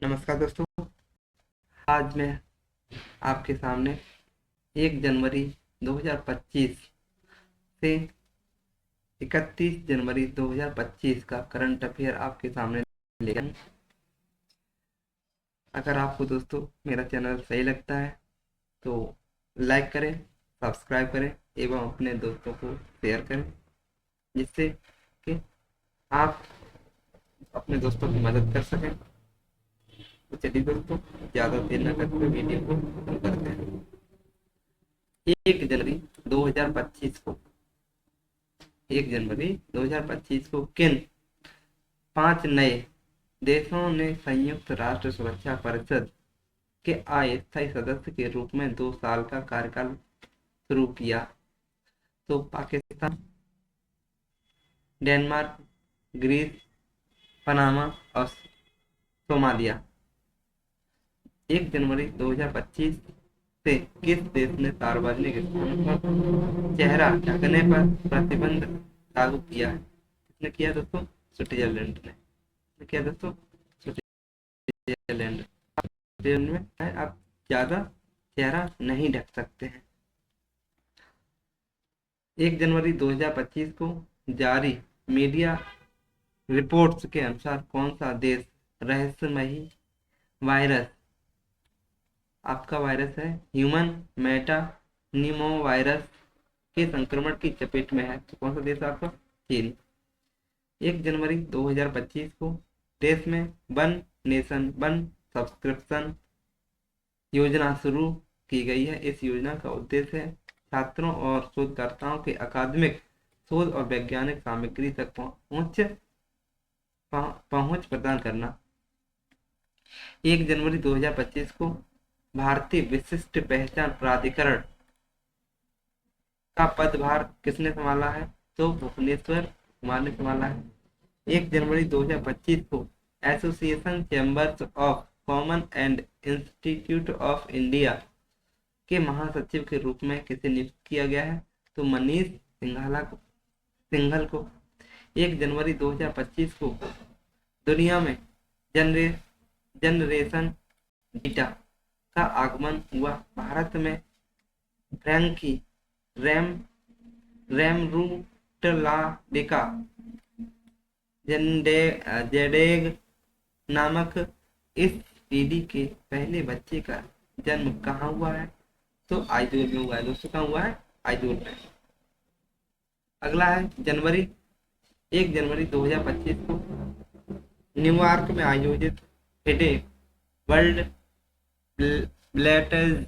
नमस्कार दोस्तों। आज मैं आपके सामने 1 जनवरी 2025 से 31 जनवरी 2025 का करंट अफेयर आपके सामने लेकर आया हूं। अगर आपको दोस्तों मेरा चैनल सही लगता है तो लाइक करें, सब्सक्राइब करें एवं अपने दोस्तों को शेयर करें, जिससे कि आप अपने दोस्तों की मदद कर सकें। तो चलिए दोस्तों, ज़्यादा देर न करते हुए वीडियो को शुरू करते हैं। 1 जनवरी 2025 को 1 जनवरी 2025 को किन 5 नए देशों ने संयुक्त राष्ट्र सुरक्षा परिषद के अस्थायी सदस्य के रूप में 2 साल का कार्यकाल शुरू किया? तो पाकिस्तान, डेनमार्क, ग्रीस, पनामा और सोमालिया। 1 जनवरी 2025 से किस देश ने सार्वजनिक स्थानों पर चेहरा ढकने पर प्रतिबंध लागू किया है? किसने किया दोस्तों? स्विट्जरलैंड ने किया दोस्तों। स्विट्जरलैंड में है, आप ज्यादा चेहरा नहीं ढक सकते हैं। 1 जनवरी 2025 को जारी मीडिया रिपोर्ट्स के अनुसार कौन सा देश रहस्यमयी वायरस, आपका वायरस है ह्यूमन मेटा नीमो वायरस के संक्रमण की चपेट में है? तो कौन सा देश आपका? चीन। 1 जनवरी 2025 को देश में वन नेशन वन सब्सक्रिप्शन योजना शुरू की गई है। इस योजना का उद्देश्य है छात्रों और शोधकर्ताओं के अकादमिक शोध और वैज्ञानिक सामग्री तक पहुंच प्रदान करना। 1 जनवरी 2025 को भारतीय विशिष्ट पहचान प्राधिकरण का पदभार किसने संभाला है? तो भुवनेश्वर कुमार ने संभाला है। 1 जनवरी 2025 को association chambers of common and institute of India के महासचिव के रूप में किसे नियुक्त किया गया है? तो मनीष सिंघल को। 1 जनवरी 2025 को दुनिया में जनरेशन बीटा का आगमन हुआ। भारत में फ्रैंकी रेमरूटलाडिका जेडेग नामक इस पीढ़ी के पहले बच्चे का जन्म कहाँ हुआ है? तो आइजोल में हुआ है दोस्तों। कहाँ हुआ है? आइजोल में। अगला है 1 जनवरी 2025 को न्यूयॉर्क में आयोजित फिडे वर्ल्ड ब्लेटर्स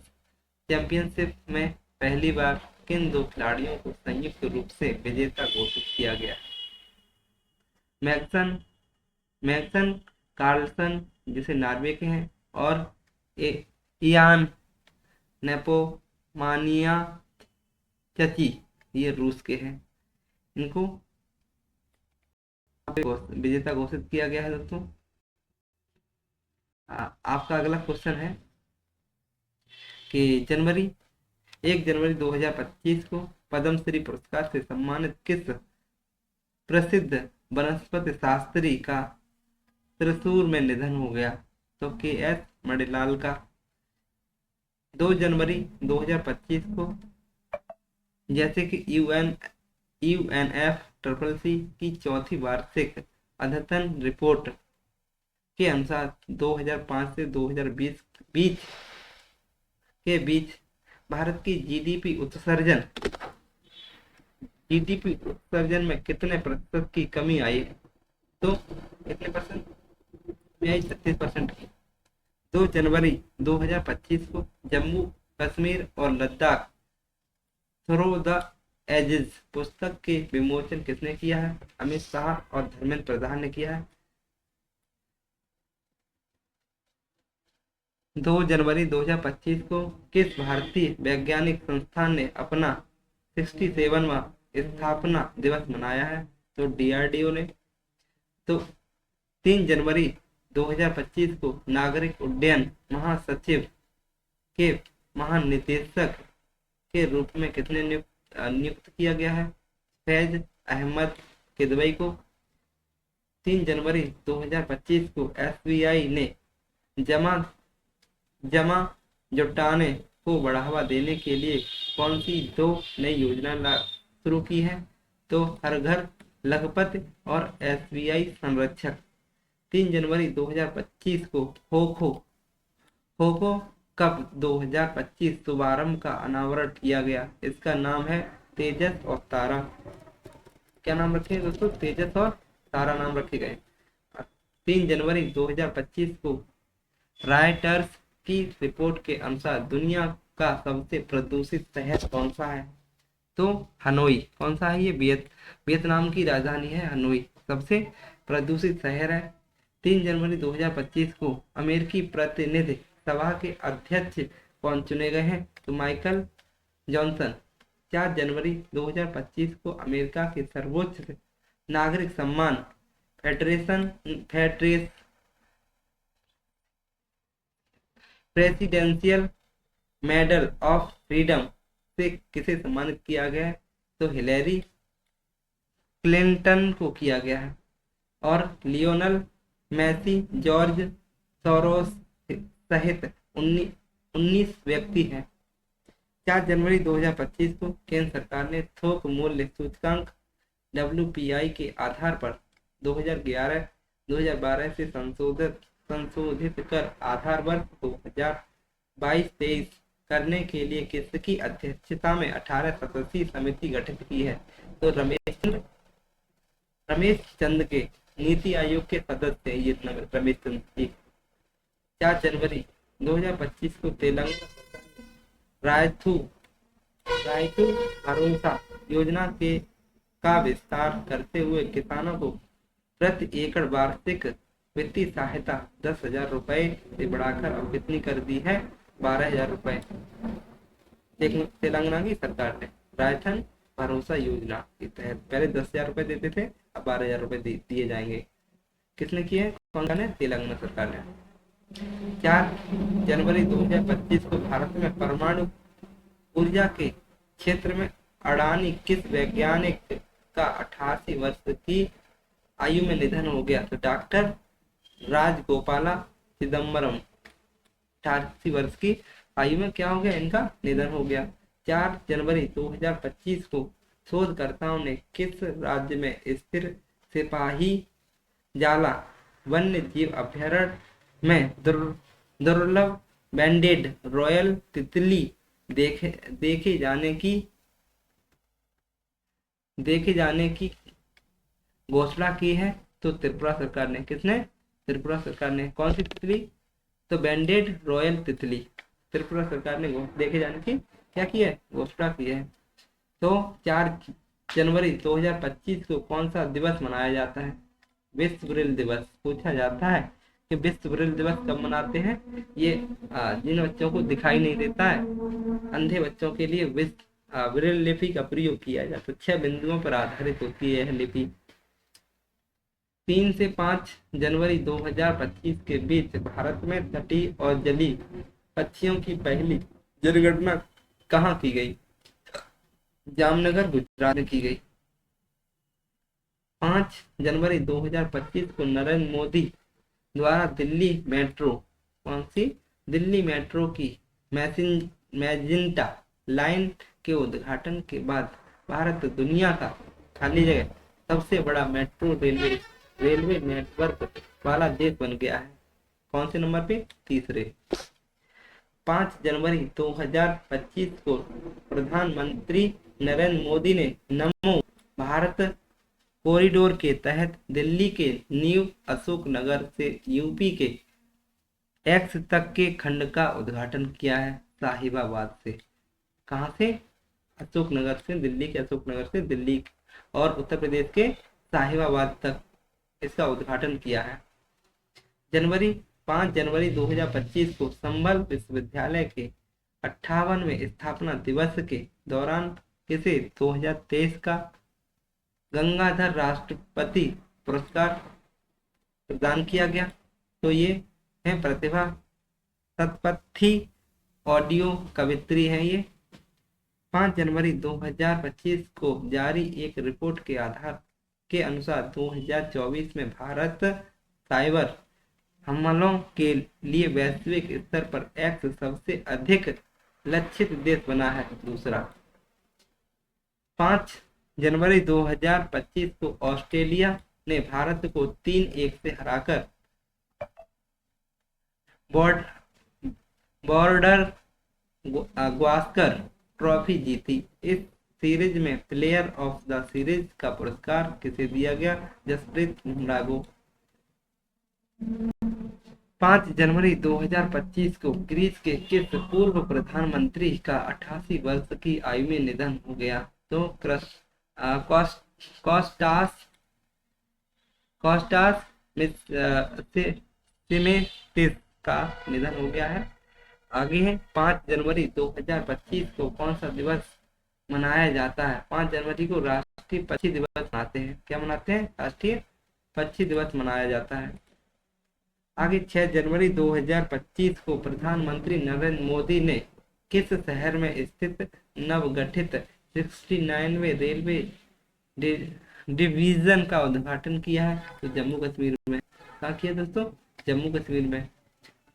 चैंपियनशिप में पहली बार किन 2 खिलाड़ियों को संयुक्त रूप से विजेता घोषित किया गया? मैक्सन कार्लसन, जिसे नॉर्वे के हैं, और इयान नेपोमानिया चची, ये रूस के हैं। इनको विजेता घोषित किया गया है दोस्तों। आपका अगला क्वेश्चन है कि 1 जनवरी 2025 को पद्मश्री पुरस्कार से सम्मानित किस प्रसिद्ध वनस्पति शास्त्री का त्रिशूर में निधन हो गया? तो के.एस. मणिलाल का। 2 जनवरी 2025 को जैसे कि यूएनएफसीसीसी की चौथी वार्षिक अद्यतन रिपोर्ट के अनुसार 2005 से 2020 के बीच भारत की जीडीपी उत्सर्जन में कितने प्रतिशत की कमी आई? तो कितने परसेंट में आई? 36% की। 2 जनवरी 2025 को जम्मू कश्मीर और लद्दाख थ्रो द एजेस पुस्तक के विमोचन किसने किया है? अमित शाह और धर्मेंद्र प्रधान ने किया है। 2 जनवरी 2025 को किस भारतीय वैज्ञानिक संस्थान ने अपना 67वां स्थापना दिवस मनाया है? तो डीआरडीओ ने। तो 3 जनवरी 2025 को नागरिक उड्डयन महासचिव के महानिदेशक के रूप में कितने नियुक्त किया गया है? फैज अहमद किदवई को। 3 जनवरी 2025 को एसबीआई ने जमा जमा जुटाने को बढ़ावा देने के लिए कौन सी दो नई योजना शुरू की है? तो हर घर लखपति और एसबीआई संरक्षक। 3 जनवरी 2025 को खो कप 2025 शुभारंभ का अनावरण किया गया। इसका नाम है तेजस और तारा। क्या नाम रखे हैं दोस्तों? तेजस और तारा नाम रखे गए। 3 जनवरी 2025 को रॉयटर्स की रिपोर्ट के अनुसार दुनिया का सबसे प्रदूषित शहर कौन सा है? तो हनोई। कौन सा है ये? वियतनाम की राजधानी है हनोई, सबसे प्रदूषित शहर है। 3 जनवरी 2025 को अमेरिकी प्रतिनिधि सभा के अध्यक्ष कौन चुने गए हैं? तो माइकल जॉनसन। 4 जनवरी 2025 को अमेरिका के सर्वोच्च नागरिक सम्मान प्रेसिडेंशियल मेडल ऑफ फ्रीडम से किसे सम्मानित किया गया है? तो हिलेरी क्लिंटन को किया गया है। और लियोनल मेसी, जॉर्ज सोरोस सहित 19 व्यक्ति हैं। 4 जनवरी 2025 को केंद्र सरकार ने थोक मूल्य सूचकांक WPI के आधार पर 2012 से संशोधित कर आधार वर्ष 2022-23 करने के लिए किसकी अध्यक्षता में 18 सदस्यीय समिति गठित की है? तो रमेश चंद के नीति आयोग के सदस्य ये रमेश चंद जी। 4 जनवरी 2025 को तेलंगाना रायथू भरोसा योजना का विस्तार करते हुए किसानों को प्रति एकड़ वार्षिक वित्तीय सहायता 10,000 रुपए से बढ़ाकर अब कितनी कर दी है? 12,000 रुपए। तेलंगाना की सरकार ने रायथन भरोसा योजना के तहत पहले 10,000 रुपए देते थे, अब 12,000 रुपए दिए जाएंगे। किसने किए? कौन सा ने? तेलंगाना सरकार ने। 4 जनवरी 2025 को भारत में परमाणु ऊर्जा के क्षेत्र में अडानी किस वैज्ञानिक का 88 वर्ष की आयु में निधन हो गया? तो डॉक्टर राजगोपाला चिदम्बरम। 88 वर्ष की आयु में क्या हो गया? इनका निधन हो गया। 4 जनवरी 2025 को शोधकर्ताओं ने किस राज्य में स्थिर सिपाही जाला वन्य जीव अभ्यारण्य में दुर्लभ बैंडेड रॉयल तितली देखे जाने की घोषणा की है? तो त्रिपुरा सरकार ने। किसने? त्रिपुरा सरकार ने। कौन सी तितली? तो बैंडेड रॉयल तितली। त्रिपुरा सरकार ने देखे जाने की क्या की है? घोषणा की है। तो 4 जनवरी 2025 को कौन सा दिवस मनाया जाता है? विश्व ब्रेल दिवस। पूछा जाता है कि विश्व ब्रेल दिवस कब मनाते हैं? ये जिन बच्चों को दिखाई नहीं देता है, अंधे बच्चों के लिए विश्व ब्रेल लिपि का प्रयोग किया जाता है। 6 बिंदुओं पर आधारित होती है यह लिपि। 3 से 5 जनवरी 2025 के बीच भारत में तटीय और जलीय पक्षियों की पहली जनगणना कहाँ की गई? जामनगर, गुजरात में की गई। 5 जनवरी 2025 को नरेंद्र मोदी द्वारा दिल्ली मेट्रो, कौन सी? दिल्ली मेट्रो की मैजेंटा लाइन के उद्घाटन के बाद भारत दुनिया का खाली जगह सबसे बड़ा मेट्रो रेलवे नेटवर्क वाला देश बन गया है। कौन से नंबर पे? तीसरे। 5 जनवरी 2025 को प्रधानमंत्री नरेंद्र मोदी ने नमो भारत कॉरिडोर के तहत दिल्ली के न्यू अशोक नगर से यूपी के एक्स तक के खंड का उद्घाटन किया है साहिबाबाद से। कहाँ से? अशोक नगर से, दिल्ली के अशोक नगर से दिल्ली और उत्तर प्रदेश के साहिबाबाद तक इसका उद्घाटन किया है। 5 जनवरी 2025 को संबल विश्वविद्यालय के 58वें स्थापना दिवस के दौरान किसे 2023 का गंगाधर राष्ट्रपति पुरस्कार प्रदान किया गया? तो ये है प्रतिभा सतपथी, ऑडियो कवित्री है ये। 5 जनवरी 2025 को जारी एक रिपोर्ट के अनुसार 2024 में भारत साइबर हमलों के लिए वैश्विक स्तर पर एक्स सबसे अधिक लक्षित देश बना है। दूसरा, 5 जनवरी 2025 को ऑस्ट्रेलिया ने भारत को 3-1 से हराकर बॉर्डर गावस्कर ट्रॉफी जीती। इस सीरीज में प्लेयर ऑफ द सीरीज का पुरस्कार किसे दिया गया? जसप्रीत बुमराह को। 5 जनवरी 2025 को ग्रीस के किस पूर्व प्रधानमंत्री का 88 वर्ष की आयु में निधन हो गया? तो कॉस्टास सिमेटिस का निधन हो गया है। आगे है, 5 जनवरी 2025 को कौन सा दिवस मनाया जाता है? 5 जनवरी को राष्ट्रीय पक्षी दिवस मनाते हैं। क्या मनाते हैं? राष्ट्रीय पक्षी दिवस मनाया जाता है। आगे 6 जनवरी 2025 को प्रधानमंत्री नरेंद्र मोदी ने किस शहर में स्थित नवगठित 69वें रेलवे डिवीजन का उद्घाटन किया है? तो जम्मू कश्मीर में। कहाँ किया दोस्तों? जम्मू कश्मीर में।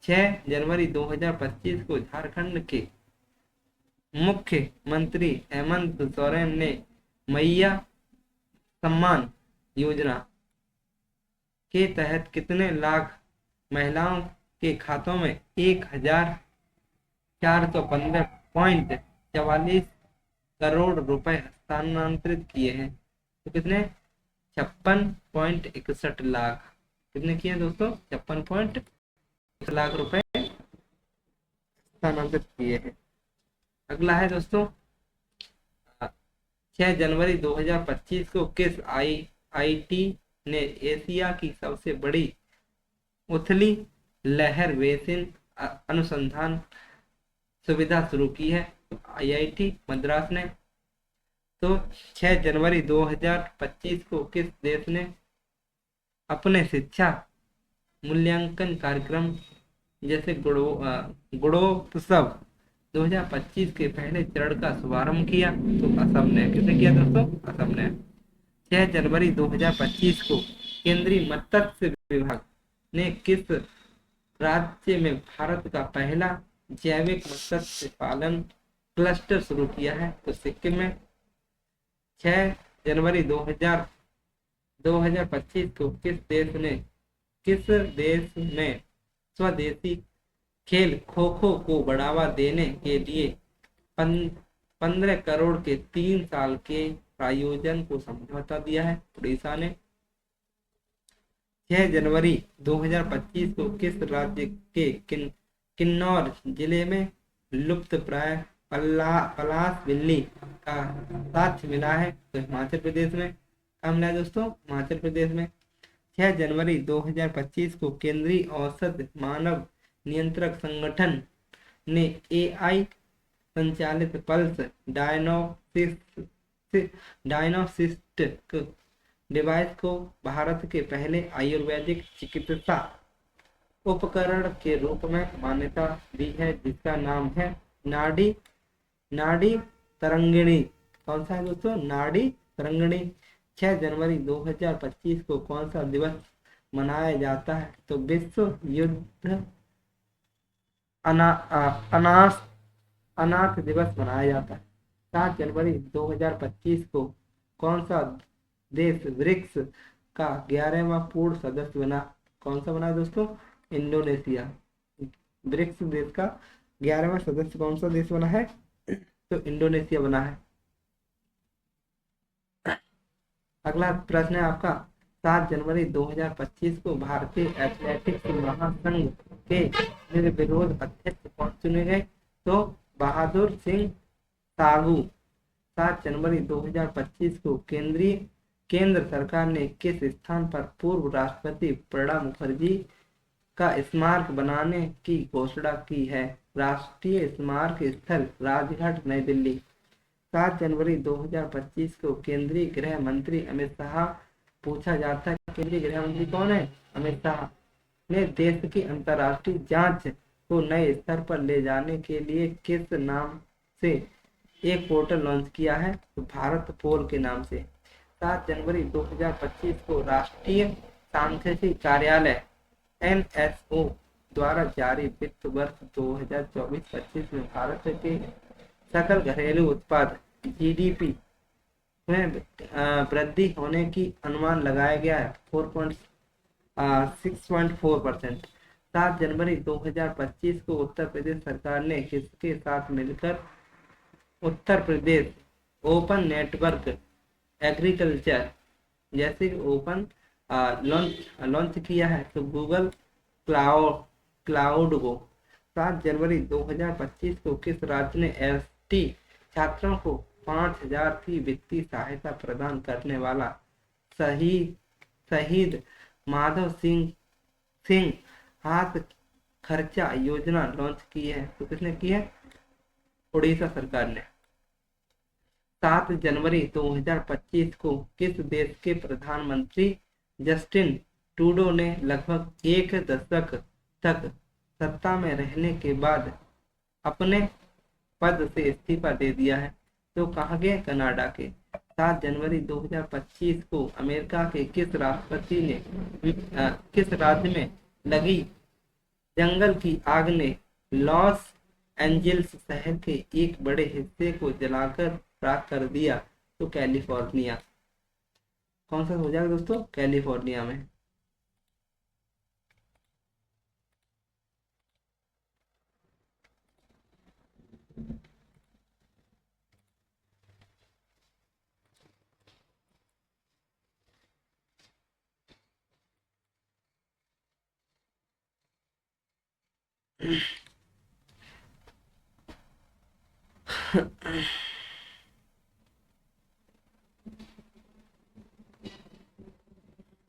6 जनवरी 2025 को झारखंड के मुख्यमंत्री हेमंत सोरेन ने मैया सम्मान योजना के तहत कितने लाख महिलाओं के खातों में 1415.44 करोड़ रुपए हस्तांतरित किए हैं? तो कितने? 56.61 लाख। कितने किए दोस्तों? 56.61 लाख रुपए हस्तांतरित किए हैं। अगला है दोस्तों, 6 जनवरी 2025 को किस आईआईटी ने एशिया की सबसे बड़ी उथली लहर बेसिन अनुसंधान सुविधा शुरू की है? आईआईटी मद्रास ने। तो 6 जनवरी 2025 को किस देश ने अपने शिक्षा मूल्यांकन कार्यक्रम जैसे गुणोत्सव 2025 के पहले चरण का शुभारंभ किया? तो असम ने। किसने किया दोस्तों? असम ने। 6 जनवरी 2025 को केंद्रीय मत्स्य विभाग ने किस राज्य में भारत का पहला जैविक मत्स्य पालन क्लस्टर शुरू किया है? तो सिक्किम में। 6 जनवरी 2025 को किस देश में स्वदेशी खेल खो खो को बढ़ावा देने के लिए 15 करोड़ के 3 साल के प्रायोजन को समझौता दिया है? उड़ीसा ने। 6 जनवरी 2025 को किस राज्य के किन्नौर जिले में लुप्त प्राय पलाश बिल्ली का साक्ष्य मिला है? तो हिमाचल प्रदेश में। कहाँ मिला है दोस्तों? हिमाचल प्रदेश में। 6 जनवरी 2025 को केंद्रीय औषध मानव नियंत्रक संगठन ने एआई संचालित पल्स डायग्नोस्टिक डिवाइस को भारत के पहले आयुर्वेदिक चिकित्सा उपकरण के रूप में मान्यता दी है, जिसका नाम है नाड़ी तरंगिणी। कौन सा है दोस्तों? नाड़ी तरंगिणी। 6 जनवरी 2025 को कौन सा दिवस मनाया जाता है? तो विश्व युद्ध अनाथ दिवस मनाया जाता है। 7 जनवरी 2025 को कौन सा देश ब्रिक्स का 11वां पूर्ण सदस्य बना? कौन सा बना दोस्तों? इंडोनेशिया। ब्रिक्स देश का 11वां सदस्य कौन सा देश बना है? तो इंडोनेशिया बना है। अगला प्रश्न है आपका, 7 जनवरी 2025 को भारतीय एथलेटिक्स महासंघ के निर्विरोध अध्यक्ष कौन चुने गए? तो बहादुर सिंह साहू। 7 जनवरी 2025 को केंद्र सरकार ने किस स्थान पर पूर्व राष्ट्रपति प्रणब मुखर्जी का स्मारक बनाने की घोषणा की है? राष्ट्रीय स्मारक स्थल राजघाट नई दिल्ली। 7 जनवरी 2025 को केंद्रीय गृह मंत्री अमित शाह। पूछा जाता है केंद्रीय गृह मंत्री कौन है? अमित शाह ने देश की अंतर्राष्ट्रीय जांच को नए स्तर पर ले जाने के लिए किस नाम से एक पोर्टल लॉन्च किया है? तो भारत पोल के नाम से। 7 जनवरी 2025 को राष्ट्रीय सांख्यिकी कार्यालय एनएसओ द्वारा जारी वित्त वर्ष 2024-25 में भारत के सकल घरेलू उत्पाद जीडीपी में वृद्धि होने की अनुमान लगाया गया है 6.4%। 7 जनवरी 2025 को उत्तर प्रदेश सरकार ने किसके साथ मिलकर Uttar Pradesh open network agriculture जैसे ओपन लॉन्च किया है? तो गूगल क्लाउड को। 7 जनवरी 2025 को किस राज्य ने एसटी छात्रों को 5,000 की वित्तीय सहायता प्रदान करने वाला शहीद माधव सिंह हाथ खर्चा योजना लॉन्च की है? तो किसने की है? उड़ीसा सरकार ने। 7 जनवरी 2025 को किस देश के प्रधानमंत्री जस्टिन ट्रूडो ने लगभग एक दशक तक सत्ता में रहने के बाद अपने पद से इस्तीफा दे दिया है? तो कहाँ गए? कनाडा के। 7 जनवरी 2025 को अमेरिका के किस राष्ट्रपति ने किस राज्य में लगी जंगल की आग ने लॉस एंजल्स शहर के एक बड़े हिस्से को जलाकर राख कर दिया? तो कैलिफोर्निया। कौन सा हो जाएगा दोस्तों? कैलिफोर्निया में।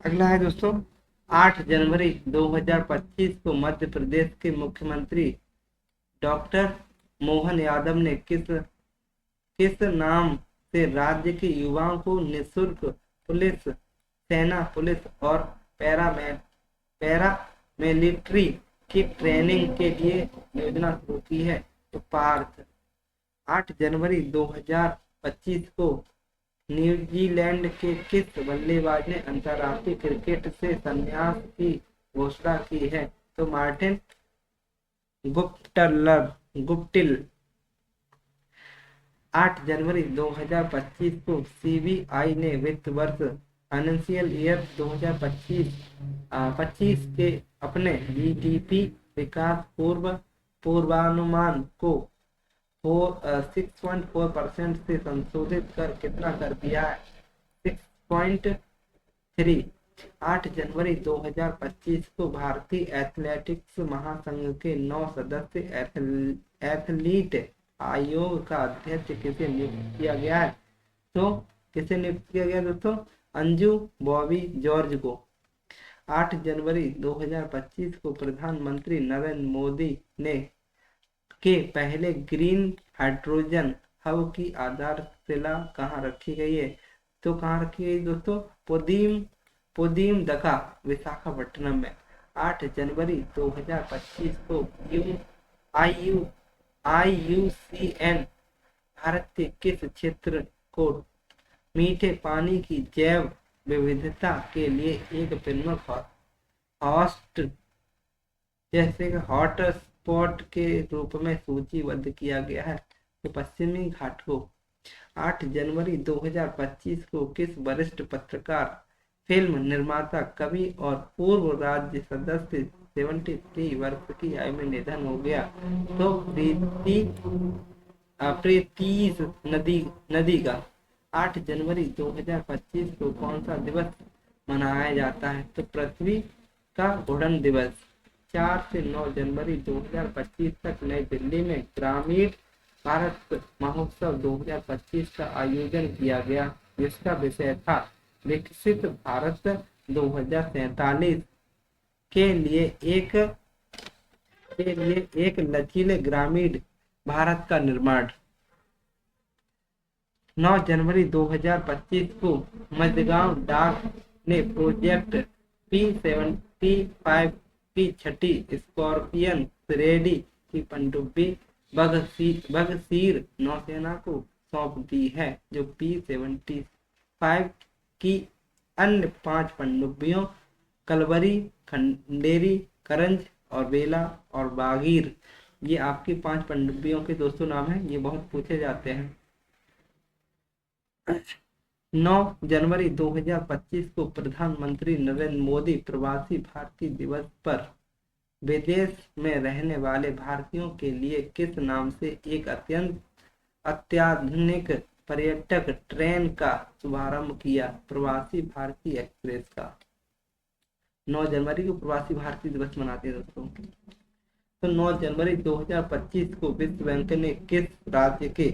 अगला है दोस्तों 8 जनवरी 2025 को मध्य प्रदेश के मुख्यमंत्री डॉक्टर मोहन यादव ने किस नाम से राज्य के युवाओं को निःशुल्क पुलिस, सेना पुलिस और पैरा मिलिट्री की ट्रेनिंग के लिए योजना शुरू की है? तो पार्थ। 8 जनवरी 2025 को न्यूजीलैंड के किस बल्लेबाज ने अंतर्राष्ट्रीय क्रिकेट से संन्यास की घोषणा की है? तो मार्टिन गुप्टिल। 8 जनवरी 2025 को सीबीआई ने वित्त वर्ष फाइनेंशियल ईयर 2025 के अपने जीडीपी विकास पूर्वानुमान को 6.4% से संशोधित कर कितना कर दिया है? 6.3। 8 जनवरी 2025 को भारतीय एथलेटिक्स महासंघ के 9 सदस्य एथलीट आयोग का अध्यक्ष किसे नियुक्त किया गया है? तो किसे नियुक्त किया गया दोस्तों? अंजू बॉबी जॉर्ज को। 8 जनवरी 2025 को प्रधानमंत्री नरेंद्र मोदी ने के पहले ग्रीन हाइड्रोजन हब की आधारशिला कहाँ रखी गई है? तो कहाँ रखी गई दोस्तों? पुदीम दका विशाखापट्टनम में। 8 जनवरी 2025 को IUCN भारत के किस क्षेत्र को मीठे पानी की जैव विविधता के लिए एक प्रमुख हॉट स्पॉट के रूप में सूचीबद्ध किया गया है? तो पश्चिमी घाट को। 8 जनवरी 2025 को किस वरिष्ठ पत्रकार, फिल्म निर्माता, कवि और पूर्व राज्य सदस्य 73 वर्ष की आयु में निधन हो गया? तो प्रीतीश नदी का। 8 जनवरी 2025 को कौन सा दिवस मनाया जाता है? तो पृथ्वी का घूर्णन दिवस। 4 से 9 जनवरी 2025 तक नई दिल्ली में ग्रामीण भारत महोत्सव 2025 का आयोजन किया गया, जिसका विषय था विकसित भारत 2047 के लिए एक लचीले ग्रामीण भारत का निर्माण। 9 जनवरी 2025 को मझगांव डाक ने प्रोजेक्ट P75 की छठी स्कॉर्पियन श्रेणी की पनडुब्बी बगसीर नौसेना को सौंप दी है, जो P75 की अन्य 5 पनडुब्बियों कलवरी खंडेरी, करंज और बेला और बागीर, ये आपके 5 पनडुब्बियों के दोस्तों नाम हैं, ये बहुत पूछे जाते हैं। 9 जनवरी 2025 को प्रधानमंत्री नरेंद्र मोदी प्रवासी भारतीय दिवस पर विदेश में रहने वाले भारतीयों के लिए किस नाम से एक अत्याधुनिक पर्यटक ट्रेन का शुभारंभ किया? प्रवासी भारतीय एक्सप्रेस का। 9 जनवरी को प्रवासी भारतीय दिवस मनाते हैं दोस्तों। तो 9 जनवरी 2025 को विश्व बैंक ने किस राज्य के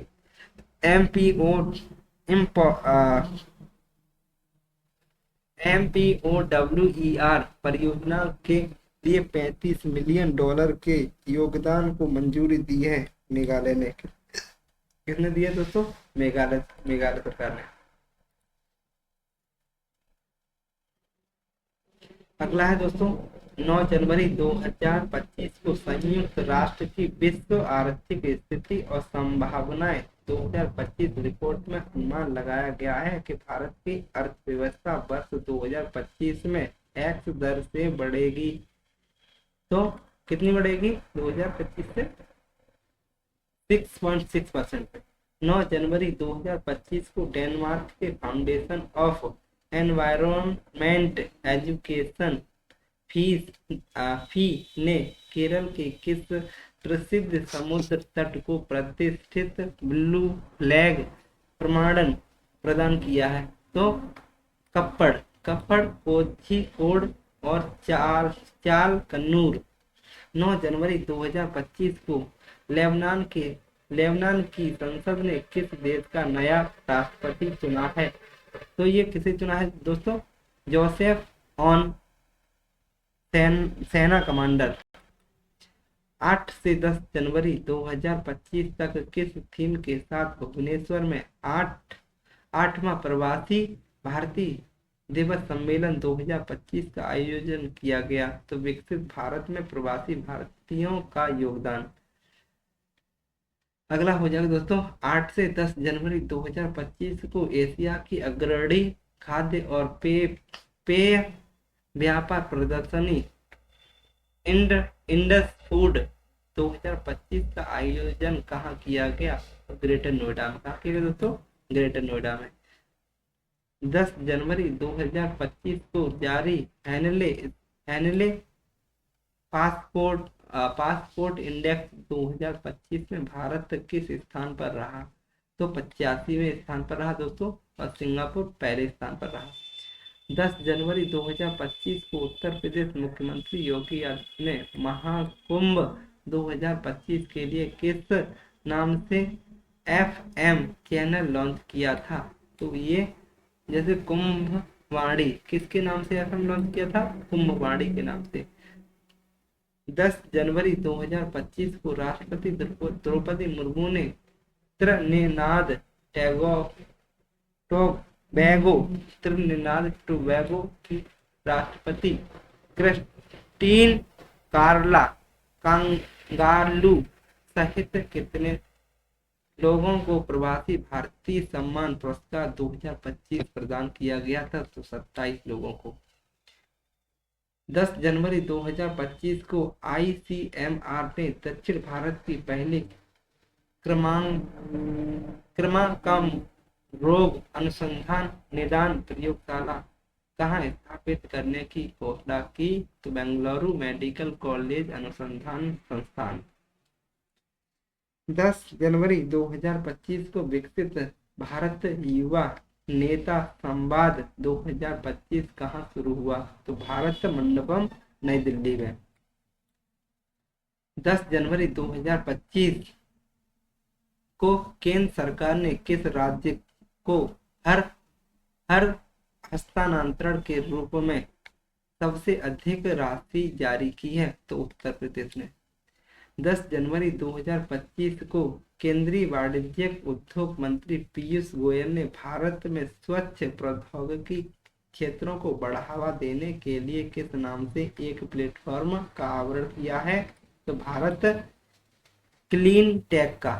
MPOWER परियोजना के लिए $35 मिलियन के योगदान को मंजूरी दी है? मेघालय ने। किसने दिया दोस्तों? मेघालय सरकार ने। अगला है दोस्तों 9 जनवरी 2025 को संयुक्त राष्ट्र की विश्व आर्थिक स्थिति और संभावनाएं 2025 रिपोर्ट में अनुमान लगाया गया है कि भारत की अर्थव्यवस्था वर्ष 2025 में x दर से बढ़ेगी। तो कितनी बढ़ेगी 2025 से? 6.6%। 9 जनवरी 2025 को डेनमार्क के फाउंडेशन ऑफ एनवायरनमेंट एजुकेशन फी ने केरल के किस प्रसिद्ध समुद्र तट को प्रतिष्ठित ब्लू फ्लैग प्रमाणन प्रदान किया है? तो कप्पड़, कोझिकोड और चाल कन्नूर। 9 जनवरी 2025 को लेबनान की संसद ने किस देश का नया राष्ट्रपति चुना है? तो ये किसे चुना है दोस्तों? जोसेफ ऑन, सेना कमांडर। 8 से 10 जनवरी 2025 तक किस थीम के साथ भुवनेश्वर में 8वां प्रवासी भारतीय दिवस सम्मेलन 2025 का आयोजन किया गया? तो विकसित भारत में प्रवासी भारतीयों का योगदान। अगला हो जाएगा दोस्तों 8 से 10 जनवरी 2025 को एशिया की अग्रणी खाद्य और पेय व्यापार प्रदर्शनी इंडस फूड 2025 का आयोजन कहाँ किया गया? ग्रेटर नोएडा में। कहाँ किया गया दोस्तों? ग्रेटर नोएडा में। 10 जनवरी 2025 को जारी हैनले पासपोर्ट इंडेक्स 2025 में भारत किस स्थान पर रहा? तो 85वें स्थान पर रहा दोस्तों, और सिंगापुर पहले स्थान पर रहा। 10 जनवरी 2025 को उत्तर प्रदेश मुख्यमंत्री योगी आदित्यनाथ ने महाकुंभ 2025 के लिए किस नाम से FM चैनल लॉन्च किया था? तो ये जैसे कुंभवाणी, किसके नाम से FM लॉन्च किया था? कुंभवाणी के नाम से। 10 जनवरी 2025 को राष्ट्रपति द्रौपदी मुर्मू ने त्रिनिदाद टोबैगो की राष्ट्रपति क्रिस्टीन कार्ला कांगालू सहित कितने लोगों को प्रवासी भारतीय सम्मान पुरस्कार 2025 प्रदान किया गया था? तो 27 लोगों को। 10 जनवरी 2025 को ICMR ने दक्षिण भारत की पहली क्रमांकन रोग अनुसंधान निदान प्रयोगशाला कहाँ स्थापित करने की घोषणा की? तो बेंगलुरु मेडिकल कॉलेज अनुसंधान संस्थान। 10 जनवरी 2025 को विकसित भारत युवा नेता संवाद 2025 कहाँ शुरू हुआ? तो भारत मंडपम नई दिल्ली में। 10 जनवरी 2025 को केंद्र सरकार ने किस राज्य को हर हस्तांतरण के रूप में सबसे अधिक राशि जारी की है? तो उत्तर प्रदेश ने। 10 जनवरी 2025 को केंद्रीय वाणिज्यिक उद्योग मंत्री पीयूष गोयल ने भारत में स्वच्छ प्रौद्योगिकी क्षेत्रों को बढ़ावा देने के लिए किस नाम से एक प्लेटफॉर्म का आवरण किया है? तो भारत क्लीन टेक का।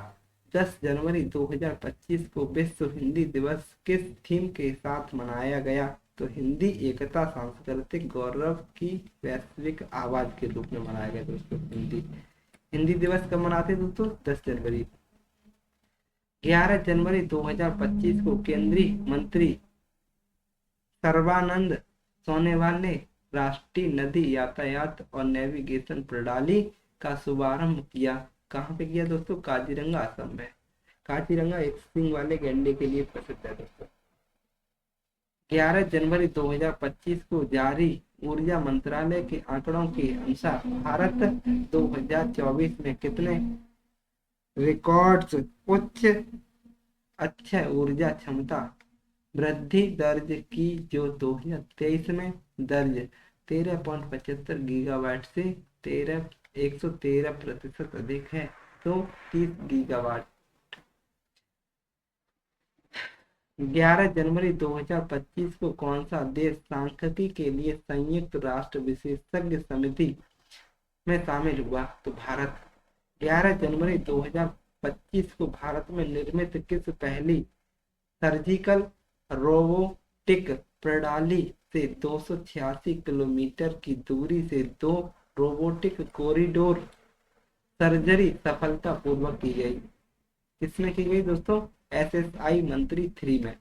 10 जनवरी 2025 को विश्व हिंदी दिवस किस थीम के साथ मनाया गया? तो हिंदी एकता सांस्कृतिक गौरव की वैश्विक आवाज के रूप में मनाया गया दोस्तों। हिंदी हिंदी दिवस कब मनाते हैं दोस्तों? 10 जनवरी। 11 जनवरी 2025 को केंद्रीय मंत्री सर्बानंद सोनोवाल ने राष्ट्रीय नदी यातायात और नेविगेशन प्रणाली का शुभारंभ किया। कहाँ पे किया दोस्तों? काजीरंगा, असम में। काजीरंगा एक सींग वाले गैंडे के लिए प्रसिद्ध है दोस्तों। 11 जनवरी 2025 को जारी ऊर्जा मंत्रालय के आंकड़ों के अनुसार भारत 2024 में कितने रिकॉर्ड्स उच्च अक्षय ऊर्जा क्षमता वृद्धि दर्ज की, जो 2023 में दर्ज 13.75 गीगावाट से 113% अधिक है, तो 30 गीगावाट। 11 जनवरी 2025 को कौन सा देश सांख्यिकी के लिए संयुक्त राष्ट्र विशेषज्ञ समिति में शामिल हुआ? तो भारत। 11 जनवरी 2025 को भारत में निर्मित किस पहली सर्जिकल रोबोटिक प्रणाली से 286 किलोमीटर की दूरी से 2 रोबोटिक कॉरिडोर सर्जरी सफलतापूर्वक की गई? किसमें की गई दोस्तों? SSI मंत्री 3 में।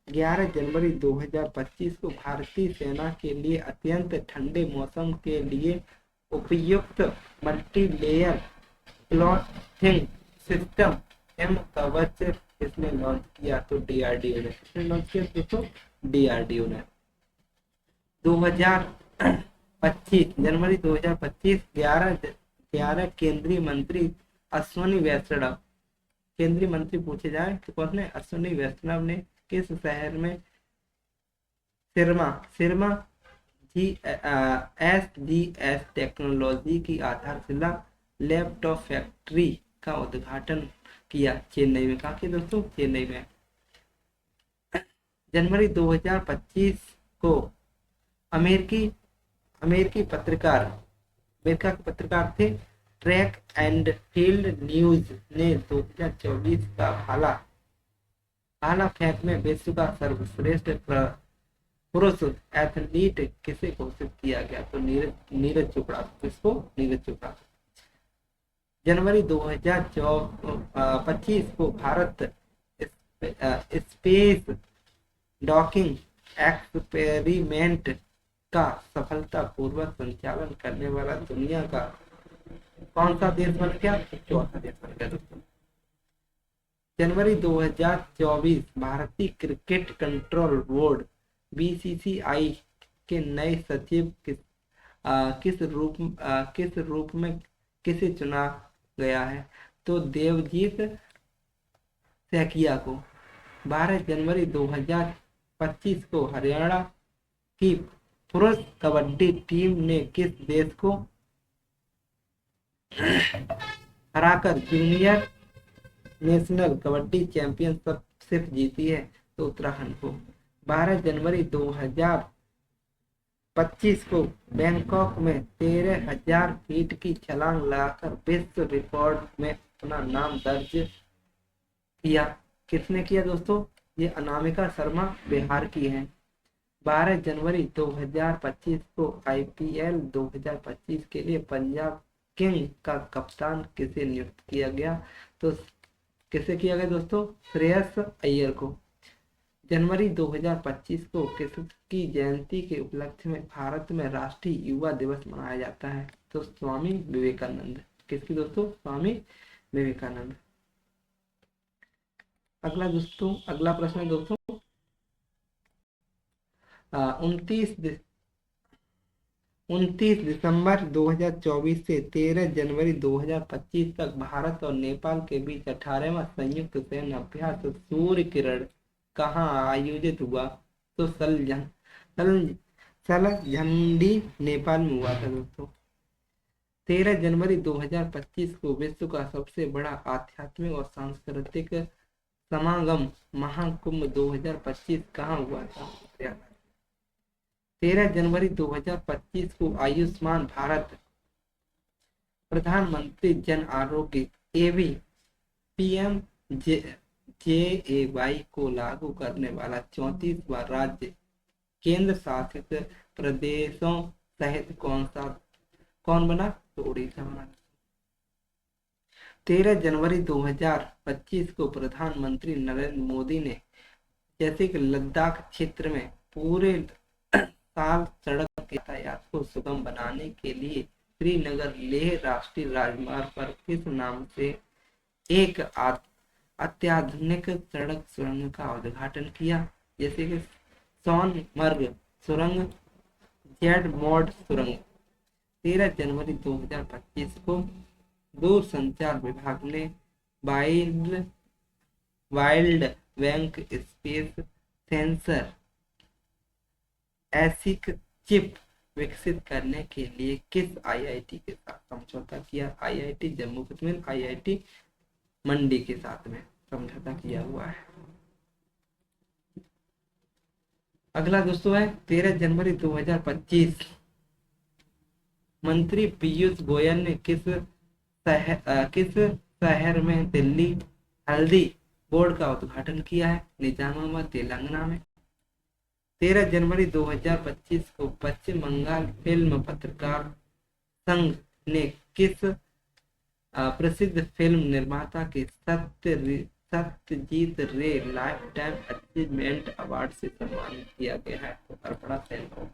11 जनवरी 2025 को भारतीय सेना के लिए अत्यंत ठंडे मौसम के लिए उपयुक्त मल्टीलेयर क्लॉथिंग सिस्टम एम कवच किसने लॉन्च किया? तो DRDO ने। किसने लॉन्च किया दोस्तों? DRDO ने। 2025 जनवरी 2025 11 केंद्रीय मंत्री अश्विनी वैष्णव, केंद्रीय मंत्री पूछे जाए तो कौन है? अश्विनी वैष्णव ने किस शहर में सिरमा SGS टेक्नोलॉजी की आधारशिला लैपटॉप फैक्ट्री का उद्घाटन किया? चेन्नई में। कहा कि दोस्तों? चेन्नई में। जनवरी 2025 को अमेरिकी पत्रकार, अमेरिका के पत्रकार थे ट्रैक एंड फील्ड न्यूज ने 2024 का भाला फेंक में विश्व का सर्वश्रेष्ठ पुरुष एथलीट किसे घोषित किया गया? तो नीरज चोपड़ा। किसको? नीरज चोपड़ा। जनवरी 2025 को भारत स्पेस डॉकिंग एक्सपेरिमेंट का सफलतापूर्वक संचालन करने वाला दुनिया का कौन सा देश बन गया? चौथा देश बन गया दोस्तों। जनवरी 2024 भारतीय क्रिकेट कंट्रोल बोर्ड BCCI के नए सचिव किस रूप में किसे चुना गया है? तो देवजीत सैकिया को। 12 जनवरी 2025 को हरियाणा की पुरुष कबड्डी टीम ने किस देश को हराकर जूनियर नेशनल कबड्डी चैंपियनशिप जीती है? तो उत्तराखंड को। 12 जनवरी 2025 को बैंकॉक में 13,000 फीट की छलांग लगाकर विश्व रिकॉर्ड में अपना नाम दर्ज किया? किसने किया दोस्तों? ये अनामिका शर्मा बिहार की है। 12 जनवरी 2025 को IPL 2025 के लिए पंजाब किंग का कप्तान किसे नियुक्त किया गया? तो किसे किया गया दोस्तों? श्रेयस अय्यर को। जनवरी 2025 को किसकी जयंती के उपलक्ष्य में भारत में राष्ट्रीय युवा दिवस मनाया जाता है? तो स्वामी विवेकानंद। किसकी दोस्तों? स्वामी विवेकानंद। अगला प्रश्न है दोस्तों 29 दिसंबर 2024 से 13 जनवरी 2025 तक भारत और नेपाल के बीच 18वां संयुक्त सैन्य अभ्यास सूर्य किरण कहाँ आयोजित हुआ? तो सलझंडी नेपाल में हुआ था दोस्तों। 13 जनवरी 2025 को विश्व का सबसे बड़ा आध्यात्मिक और सांस्कृतिक समागम महाकुंभ 2025 कहाँ हुआ था? 13 जनवरी 2025 को आयुष्मान भारत प्रधानमंत्री जन आरोग्य PMJAY को लागू करने वाला 34वां राज्य केंद्र शासित प्रदेशों सहित कौन बना? तो उड़ीसा बना। 13 जनवरी 2025 को प्रधानमंत्री नरेंद्र मोदी ने जैसे कि लद्दाख क्षेत्र में पूरे साल सड़क यातायात को सुगम बनाने के लिए श्रीनगर लेह राष्ट्रीय राजमार्ग पर किस नाम से एक अत्याधुनिक सड़क सुरंग का उद्घाटन किया? जैसे कि सोनमर्ग सुरंग, जेड मोड सुरंग। 13 जनवरी 2025 को दूरसंचार विभाग ने wild bank space sensor एसिक chip विकसित करने के लिए किस आईआईटी के साथ समझौता किया? आईआईटी जम्मू कश्मीर, आईआईटी मंडी के साथ में समझौता किया हुआ है। अगला दोस्तों है 13 जनवरी 2025 मंत्री पीयूष गोयल ने किस शहर में दिल्ली हल्दी बोर्ड का उद्घाटन किया है? निजामाबाद, तेलंगाना में। 13 जनवरी 2025 को पश्चिम बंगाल फिल्म पत्रकार संघ ने किस प्रसिद्ध फिल्म निर्माता के सत्यजीत रे लाइफ टाइम अचीवमेंट अवार्ड से सम्मानित किया गया है? तो अर्पणा सेन को।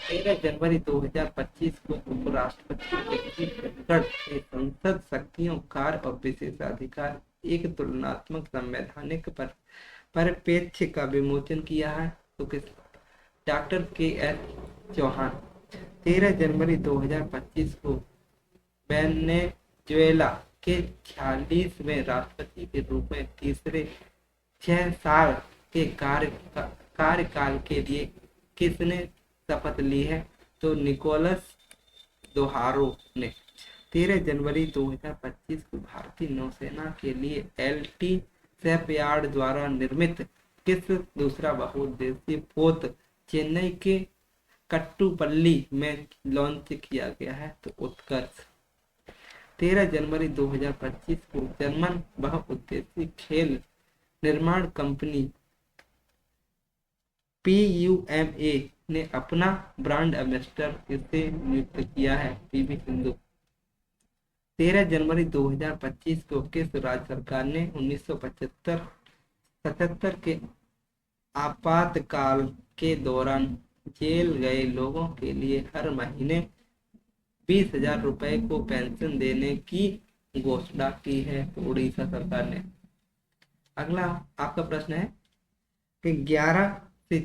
13 जनवरी 2025 को उपराष्ट्रपति जगदीप धनखड़ ने संसद शक्तियों, कार्य और विशेषाधिकार एक तुलनात्मक संवैधानिक परिप्रेक्ष्य का विमोचन किया है? तो किस? Doctor KS. चौहान। 13 जनवरी 2025 को वेनेजुएला के 46वें राष्ट्रपति के रूप में तीसरे 6 साल के कार्यकाल के लिए किसने शपथ ली है? तो निकोलस दोहारो ने। 13 जनवरी 2025 को भारतीय नौसेना के लिए एलटी शेपयार्ड द्वारा निर्मित किस दूसरा बहुउद्देशीय पोत चेन्नई के कट्टुपल्ली में लॉन्च किया गया है? तो उत्कर्ष। 13 जनवरी 2025 को जर्मन बहुउद्देशीय खेल निर्माण कंपनी PUMA ने अपना ब्रांड एम्बेसडर किसे नियुक्त किया है? पीवी सिंधु। 13 जनवरी 2025 को किस राज्य सरकार ने 1975 के आपातकाल के दौरान जेल गए लोगों के लिए हर महीने 20,000 रुपए को पेंशन देने की घोषणा की है? तो उड़ीसा सरकार ने। अगला आपका प्रश्न है कि 11 से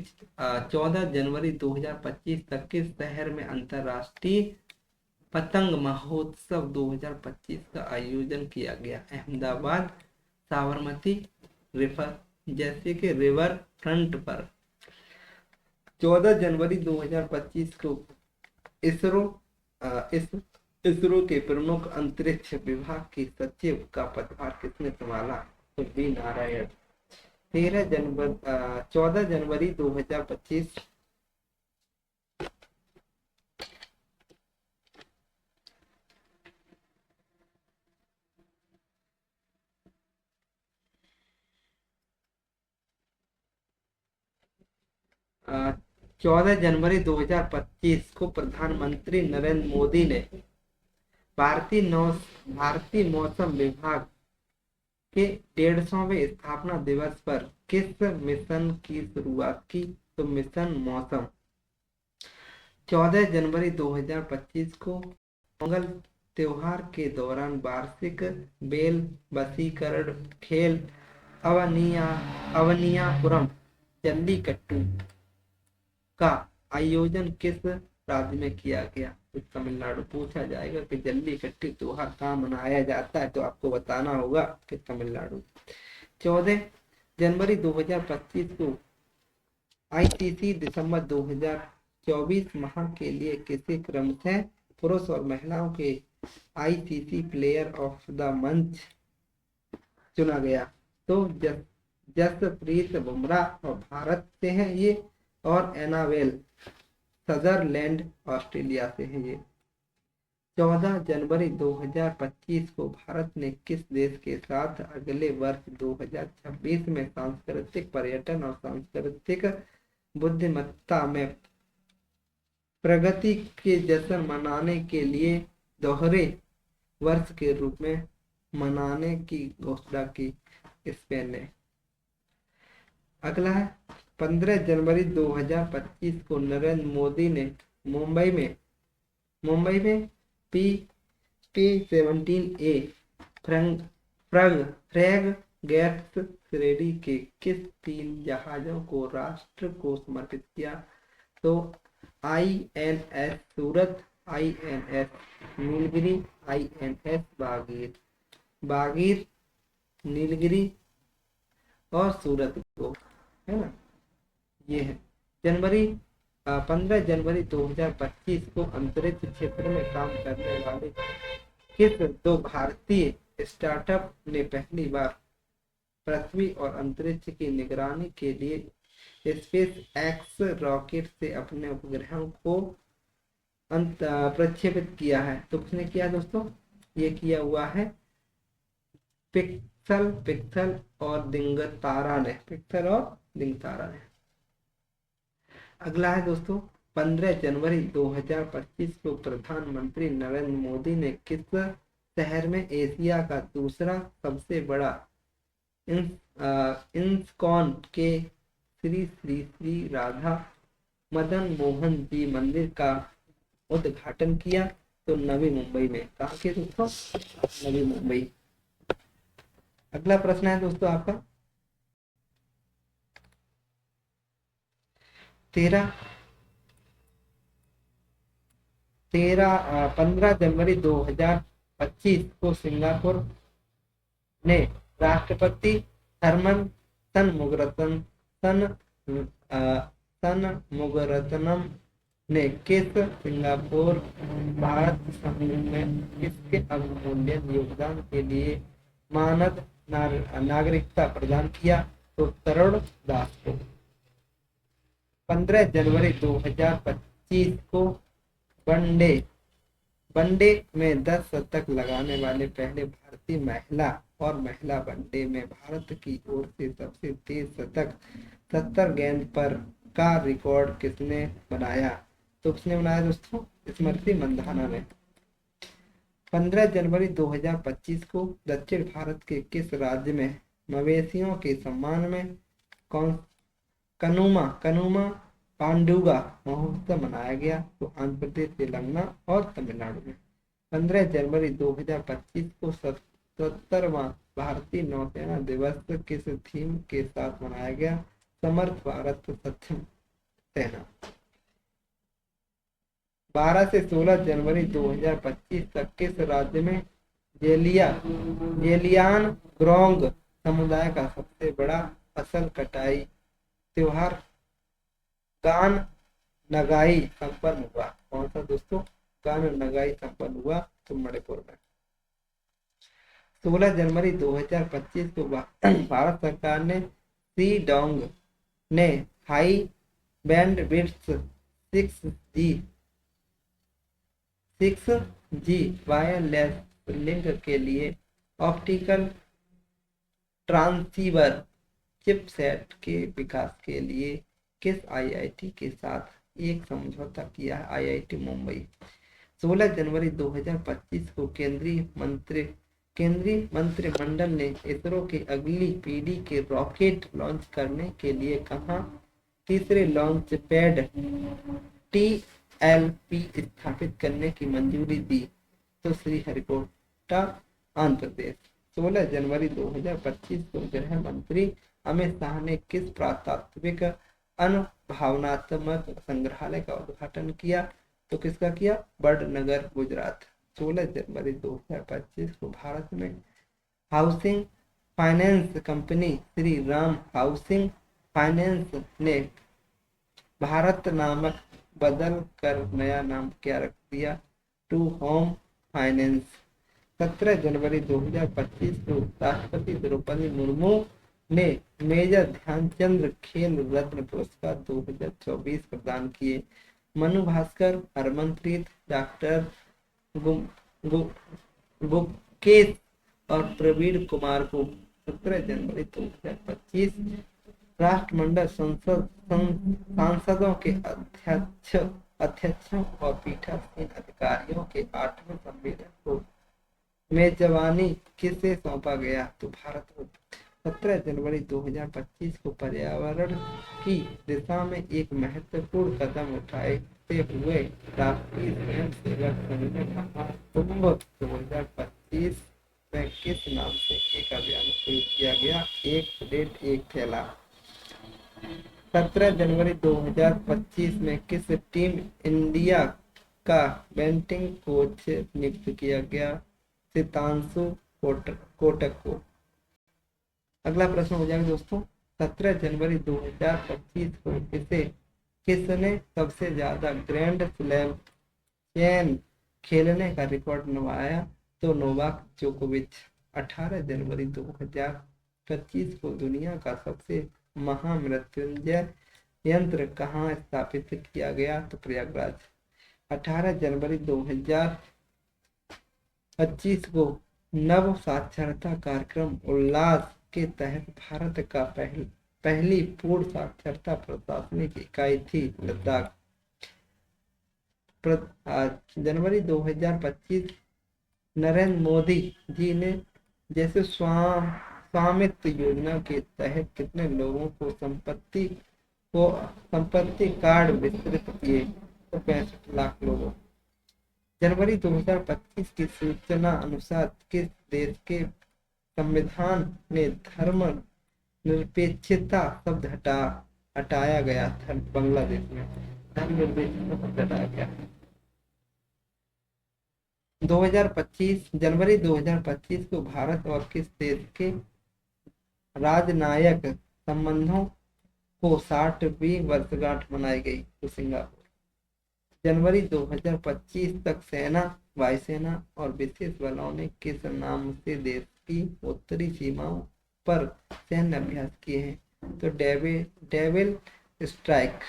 14 जनवरी 2025 तक किस शहर में अंतरराष्ट्रीय पतंग महोत्सव 2025 का आयोजन किया गया? अहमदाबाद, साबरमती रिवर जैसे कि रिवर फ्रंट पर। 14 जनवरी 2025 को इसरो के प्रमुख अंतरिक्ष विभाग के सचिव का पदभार किसने संभाला? तो वी नारायण। 14 जनवरी 2025 14 जनवरी 2025 को प्रधानमंत्री नरेंद्र मोदी ने भारतीय मौसम विभाग के 150वें स्थापना दिवस पर किस मिशन की शुरुआत की? तो मिशन मौसम। 14 जनवरी 2025 को पोंगल त्योहार के दौरान वार्षिक बेल वशीकरण खेल अवनियापुरम जल्लीकट्टू का आयोजन किस राज्य में किया गया? तो तमिलनाडु। पूछा जाएगा कि जल्लीकट्टू त्योहार कहाँ मनाया जाता है? तो आपको बताना होगा कि तमिलनाडु। 14 जनवरी 2025 को आईसीसी दिसंबर 2024 माह के लिए किसी क्रम से पुरुष और महिलाओं के ICC player of the month चुना गया? तो जसप्रीत बुमराह और भारत से हैं ये, और एनावेल सदरलैंड ऑस्ट्रेलिया से हैं ये। 14 जनवरी 2025 को भारत ने किस देश के साथ अगले वर्ष 2026 में सांस्कृतिक पर्यटन और सांस्कृतिक बुद्धिमत्ता में प्रगति के जश्न मनाने के लिए दोहरे वर्ष के रूप में मनाने की घोषणा की स्पेन ने। अगला है 15 जनवरी 2025 को नरेंद्र मोदी ने मुंबई में P-17A फ्रैगेट्स श्रेणी के किस 3 जहाजों को राष्ट्र को समर्पित किया? तो INS सूरत, INS नीलगिरी, INS बागीर, नीलगिरी और सूरत को, है ना। ये है 15 जनवरी 2025 को अंतरिक्ष क्षेत्र में काम करने वाले किस 2 भारतीय स्टार्टअप ने पहली बार पृथ्वी और अंतरिक्ष की निगरानी के लिए स्पेस एक्स रॉकेट से अपने उपग्रहों को प्रक्षेपित किया है? तो किसने किया दोस्तों? ये किया हुआ है पिक्सल और दिगंतारा ने। अगला है दोस्तों 15 जनवरी 2025 को प्रधानमंत्री नरेंद्र मोदी ने किस शहर में एशिया का दूसरा सबसे बड़ा इंस्कॉन के श्री श्री श्री राधा मदन मोहन जी मंदिर का उद्घाटन किया? तो नवी मुंबई में। कहाँ के दोस्तों? नवी मुंबई। अगला प्रश्न है दोस्तों आपका 15 जनवरी 2025 को सिंगापुर ने राष्ट्रपति थरमन शनमुगारत्नम ने किस सिंगापुर भारत समूह में किसके अवमूल्यन योगदान के लिए मानद नागरिकता प्रदान किया? तो तरुण दास को। 15 जनवरी 2025 को वनडे में 10 शतक लगाने वाले पहले भारतीय महिला वनडे में भारत की ओर से सबसे तेज शतक 70 गेंद पर का रिकॉर्ड किसने बनाया? तो किसने बनाया दोस्तों? स्मृति मंधाना ने। 15 जनवरी 2025 को दक्षिण भारत के किस राज्य में मवेशियों के सम्मान में कनुमा पांडुगा महोत्सव मनाया गया? तो आंध्र प्रदेश, तेलंगाना और तमिलनाडु में। 15 जनवरी 2025 को 77वां भारतीय नौसेना दिवस किस थीम के साथ मनाया गया? समर्थ भारत सक्षम सेना। 12 से 16 जनवरी 2025 तक किस राज्य में जेलियान ग्रोंग समुदाय का सबसे बड़ा फसल कटाई त्योहार गान नगाई संपन्न हुआ? कौन सा दोस्तों? गान नगाई संपन्न हुआ तो मणिपुर में। 16 जनवरी 2025 को भारत सरकार ने सी डोंग ने high bandwidth 6G wireless link के लिए ऑप्टिकल ट्रांसीवर चिपसेट के विकास के लिए किस IIT के साथ एक समझौता किया है? IIT मुंबई। 16 जनवरी 2025 को केंद्रीय मंत्रिमंडल ने इसरो के अगली पीढ़ी के रॉकेट लॉन्च करने के लिए कहां तीसरे लॉन्च पैड TLP स्थापित करने की मंजूरी दी? तो श्रीहरिकोटा, आंध्र प्रदेश। 16 जनवरी 2025 को गृह मंत्री अमित शाह ने किस पुरातात्विक अनुभवनात्मक संग्रहालय का उद्घाटन किया? तो किसका किया? बड़नगर, गुजरात। 16 जनवरी 2025 को भारत में housing finance company Shri Ram housing finance ने भारत नामक बदल कर नया नाम क्या रख दिया? To home finance. 17 जनवरी 2025 को राष्ट्रपति द्रौपदी मुर्मू ने मेजर ध्यानचंद खेल रत्न पुरस्कार 2024 प्रदान किए। मनु भास्कर, हरमनप्रीत, डॉक्टर गुकेश और प्रवीण कुमार को 17 जनवरी 2025 राष्ट्रमंडल सांसदों के अध्यक्षों और पीठासीन अधिकारियों के 8वें सम्मेलन को मेजबानी किसे सौंपा गया? तो भारत को। 17 जनवरी 2025 को पर्यावरण की दिशा में एक महत्वपूर्ण कदम उठाते हुए राष्ट्रीय स्वयंसेवक संघ ने महाकुंभ 2025 में किस नाम से एक अभियान शुरू किया गया? एक प्लेट एक थैला। 17 जनवरी 2025 में किस टीम इंडिया का बैटिंग कोच नियुक्त किया गया? सितांशु कोटक को। अगला प्रश्न हो जाएगा दोस्तों, 17 जनवरी 2025 को किसने सबसे ज्यादा ग्रैंड स्लैम चैन खेलने का रिकॉर्ड निभाया? तो नोवाक जोकोविच। 18 जनवरी 2025 को दुनिया का सबसे महामृत्युंजय यंत्र कहाँ स्थापित किया गया? तो प्रयागराज। 18 जनवरी 2025 को नव साक्षरता कार्यक्रम उल्लास के तहत भारत का पहली पूर्ण साक्षरता प्रशासनिक इकाई थी लद्दाख। जनवरी 2025 नरेंद्र मोदी जी ने जैसे स्वामित्व योजना के तहत कितने लोगों को संपत्ति कार्ड वितरित किए? तो 65 लाख लोगों। जनवरी 2025 की सूचना अनुसार किस देश के संविधान ने धर्म निरपेक्षता शब्द हटाया गया था? बांग्लादेश में धर्म निरपेक्षता शब्द हटाया गया। जनवरी 2025 को भारत और किस देश के राजनयिक संबंधों को 60वीं वर्षगांठ मनाई गई? तो सिंगापुर। जनवरी 2025 तक सेना, वायुसेना और विशेष बलों ने किस नाम से देश की उत्तरी सीमाओं पर सैन्य अभ्यास किए हैं? तो डेविल स्ट्राइक।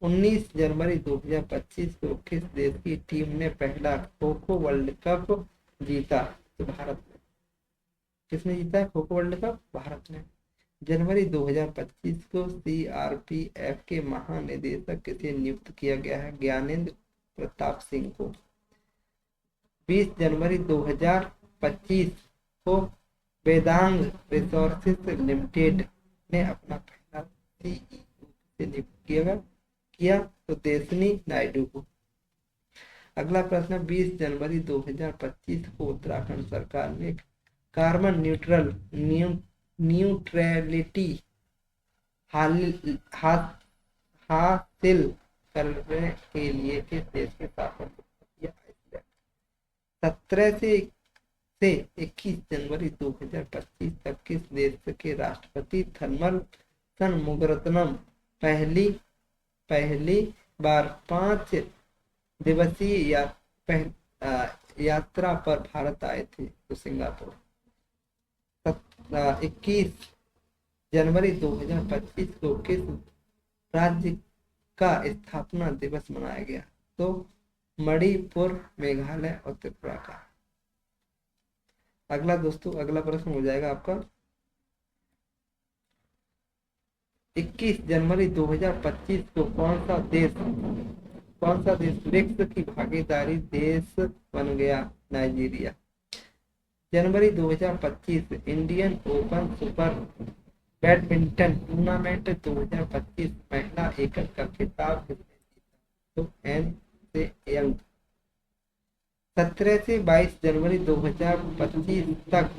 19 जनवरी 2025 को किस देश की टीम ने पहला खो खो वर्ल्ड कप जीता? तो भारत ने। किसने जीता खो खो वर्ल्ड कप? भारत ने। जनवरी 2025 को सीआरपीएफ के महानिदेशक किसे नियुक्त किया गया है? ज्ञानेंद्र प्रताप सिंह को। 20 जनवरी 2025 को वेदांग रिसोर्सेज लिमिटेड ने अपना पहला सीईओ से नियुक्त किया? तो देशनी नायडू को। अगला प्रश्न, 20 जनवरी 2025 को उत्तराखंड सरकार ने कार्बन न्यूट्रलिटी हासिल करने के लिए किस देश के साथ 17 से 21 जनवरी 2025 तक किस देश के राष्ट्रपति थर्मल षणमुगरत्नम पहली बार 5 दिवसीय यात्रा पर भारत आए थे? तो सिंगापुर। 21 जनवरी 2025 को किस राज्य का स्थापना दिवस मनाया गया? तो मणिपुर, मेघालय और त्रिपुरा का। अगला दोस्तों, अगला प्रश्न हो जाएगा आपका 21 जनवरी 2025 को कौन सा देश ब्रिक्स की भागीदारी देश बन गया? नाइजीरिया। जनवरी 2025 Indian open super badminton tournament 2025 महिला एकल का खिताब किसने जीता? तो एन से यंग। 17 से 22 जनवरी 2025 तक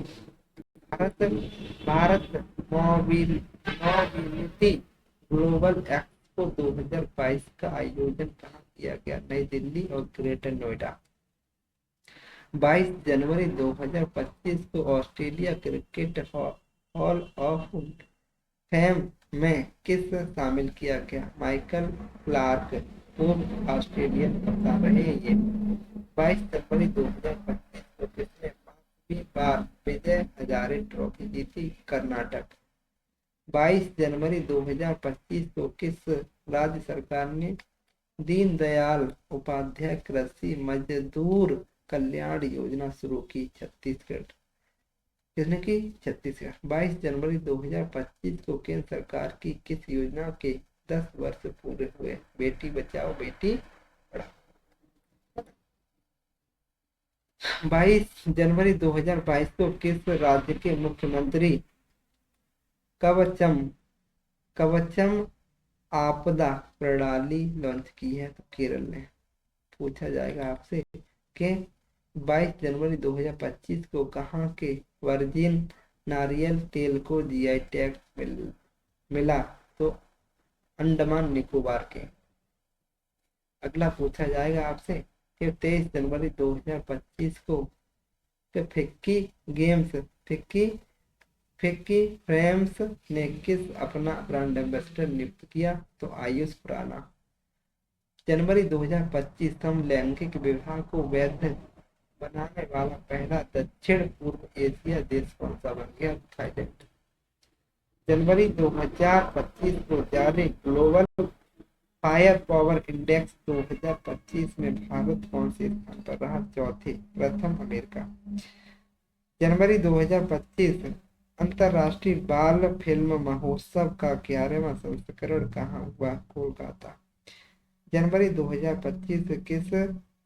भारत मोबिलिटी ग्लोबल एक्सपो 2022 का आयोजन कहाँ किया गया? नई दिल्ली और ग्रेटर नोएडा। 22 जनवरी 2025 को Australia cricket hall of fame में किस शामिल किया गया? माइकल क्लार्क, पूर्व ऑस्ट्रेलियन कप्तान रहे हैं ये। 22 जनवरी 2025 को किसने 5वीं बार विजय हजारे ट्रॉफी जीती? कर्नाटक। 22 जनवरी 2025 को किस राज्य सरकार ने दीनदयाल उपाध्याय कृषि मजदूर कल्याण योजना शुरू की? छत्तीसगढ़। किसने की? छत्तीसगढ़। 22 जनवरी 2025 को केंद्र सरकार की किस योजना के 10 वर्ष पूरे हुए? बेटी बचाओ बेटी पढ़ाओ। 22 जनवरी 2022 को किस राज्य के मुख्यमंत्री कवचम कवचम आपदा प्रणाली लॉन्च की है? तो केरल ने। पूछा जाएगा आपसे कि 22 जनवरी 2025 को कहाँ के वर्जिन नारियल तेल को जीआई टैग मिला? तो अंडमान निकोबार के। अगला पूछा जाएगा आपसे कि 23 जनवरी 2025 को कि फिक्की फ्रेम्स ने किस अपना ब्रांड एम्बेसडर नियुक्त किया? तो आयुष खुराना। जनवरी 2025 समलैंगिक विवाह को वैध बनाने वाला पहला दक्षिण पूर्व एशिया देश कौन सा बन गया? थाईलैंड। जनवरी 2025 को जारी ग्लोबल फायर पावर इंडेक्स 2025 में भारत कौन से स्थान पर रहा? चौथे। प्रथम अमेरिका। जनवरी 2025 अंतर्राष्ट्रीय बाल फिल्म महोत्सव का 11वां संस्करण कहाँ हुआ? कोलकाता। जनवरी 2025 किस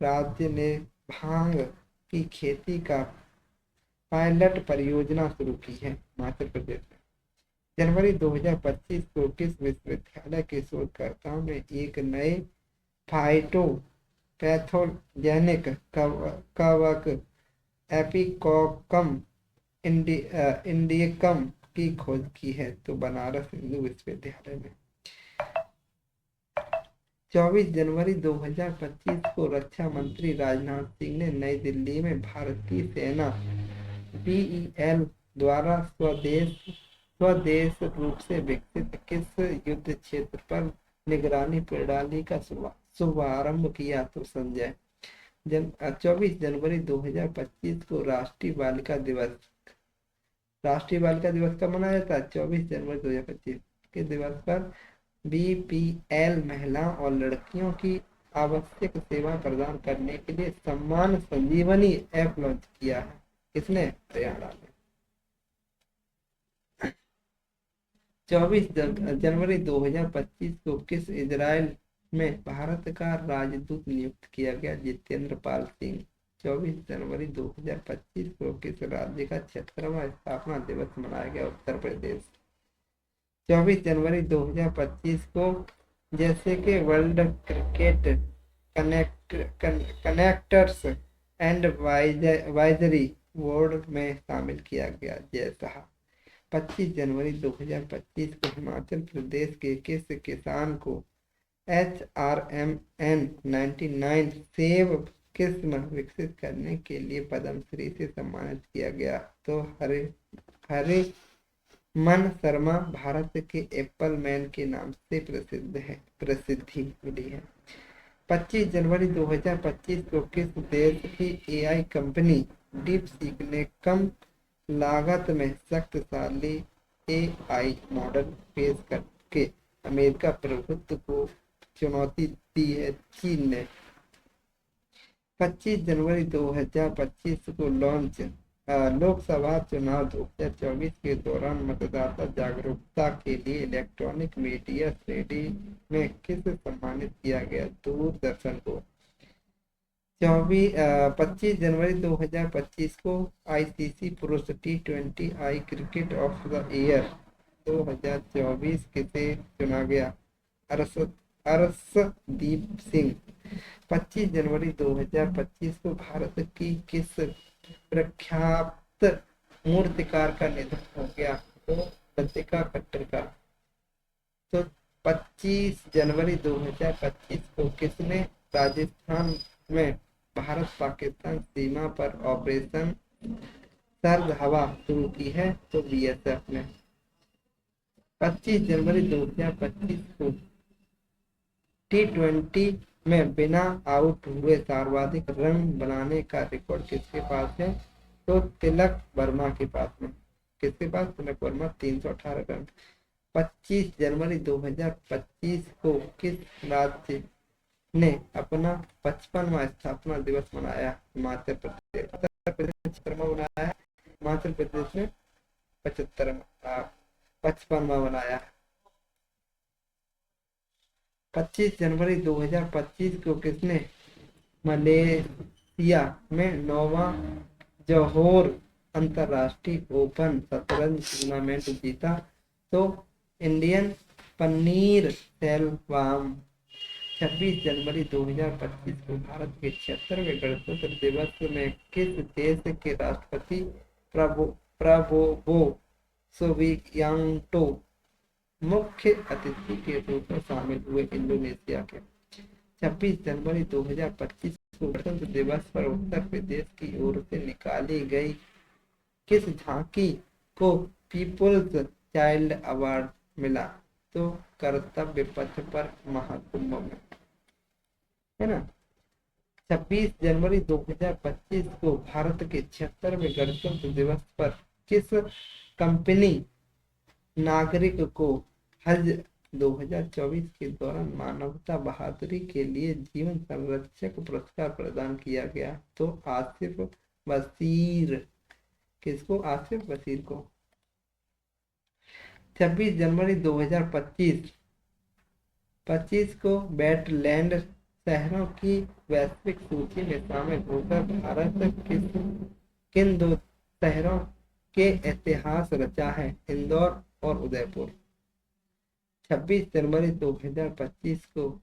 राज्य ने भांग की खेती का पायलट परियोजना शुरू की है? हिमाचल प्रदेश में। जनवरी 2025 को किस विश्वविद्यालय के शोधकर्ताओं ने एक नए फाइटो पैथोजेनिक कवक एपिकोकम इंडिकम की खोज की है? तो बनारस हिंदू विश्वविद्यालय में। 24 जनवरी 2025 को रक्षा मंत्री राजनाथ सिंह ने नई दिल्ली में भारतीय सेना BEL द्वारा स्वदेश रूप से विकसित किस युद्ध क्षेत्र पर निगरानी प्रणाली का शुभारंभ किया? तो संजय। 24 जनवरी 2025 को राष्ट्रीय बालिका दिवस कब मनाया जाता है? 24 जनवरी 2025 के दिवस पर BPL महिलाओं और लड़कियों की आवश्यक सेवा प्रदान करने के लिए सम्मान संजीवनी ऐप लॉन्च किया है। किसने? हरियाणा ने। 24 जनवरी 2025 को किस इजराइल में भारत का राजदूत नियुक्त किया गया? जितेंद्र पाल सिंह। 24 जनवरी 2025 को किस राज्य का 76वां स्थापना दिवस मनाया गया? उत्तर प्रदेश। 24 जनवरी 2025 को जैसे कि world cricket connectors advisory board में शामिल किया गया। जैसा 25 जनवरी 2025 को हिमाचल प्रदेश के किस किसान को HRMN 99 सेब किस्म विकसित करने के लिए पद्मश्री से सम्मानित किया गया? तो हरे मन शर्मा भारत के एप्पल मैन के नाम से प्रसिद्धि मिली है। 25 जनवरी 2025 को किस देश की AI कंपनी डीप सीक ने कम लागत में शक्तिशाली AI मॉडल पेश करके अमेरिका प्रभुत्व को चुनौती दी है? चीन ने। 25 जनवरी 2025 को लॉन्च लोकसभा चुनाव 2024 के दौरान मतदाता जागरूकता के लिए इलेक्ट्रॉनिक मीडिया श्रेणी में किसे सम्मानित किया गया? दूरदर्शन को। 25 जनवरी 2025 को ICC पुरुष T20 I cricket of the year 2024 किसे चुना गया? अर्शदीप सिंह। 25 जनवरी 2025 को भारत की किस प्रख्यात मूर्तिकार का निधन हो गया? तो लतिका कट्टर का। तो 25 जनवरी 2025 को किसने राजस्थान में भारत पाकिस्तान सीमा पर ऑपरेशन सर्द हवा शुरू की है? तो BSF ने। 25 जनवरी 2025 को T20 में बिना आउट हुए सर्वाधिक रन बनाने का रिकॉर्ड किसके पास है? तो तिलक वर्मा के पास में। किसके पास? तिलक वर्मा 318 रन। 25 जनवरी 2025 को किस राज्य ने अपना 55वां स्थापना दिवस मनाया? हिमाचल प्रदेश। उत्तर प्रदेश क्षेत्र में मनाया है हिमाचल प्रदेश ने 55वां बनाया। 25 जनवरी 2025 को किसने मलेशिया में 9वां जोहोर अंतरराष्ट्रीय ओपन शतरंज टूर्नामेंट जीता? तो इंडियन पनीर सेल्वम। 26 जनवरी 2025 को भारत के 76वें गणतंत्र दिवस में किस देश के राष्ट्रपति प्रबोवो सुबियांटो मुख्य अतिथि के रूप में शामिल हुए? इंडोनेशिया के। 26 जनवरी 2025 को गणतंत्र दिवस पर उत्तर प्रदेश की ओर से निकाली गई किस झांकी को पीपुल्स चाइल्ड अवार्ड मिला? तो कर्तव्य पथ पर महाकुंभ में, है ना। 26 जनवरी 2025 को भारत के 76वें गणतंत्र दिवस पर किस कंपनी नागरिक को हज 2024 के दौरान मानवता बहादुरी के लिए जीवन संरक्षक पुरस्कार प्रदान किया गया? तो आसिफ बशीर। किसको? आसिफ बशीर को। 26 जनवरी 2025 को वेटलैंड शहरों की वैश्विक सूची में शामिल होकर भारत किन 2 शहरों के इतिहास रचा है? इंदौर और उदयपुर। 26 जनवरी 2025 को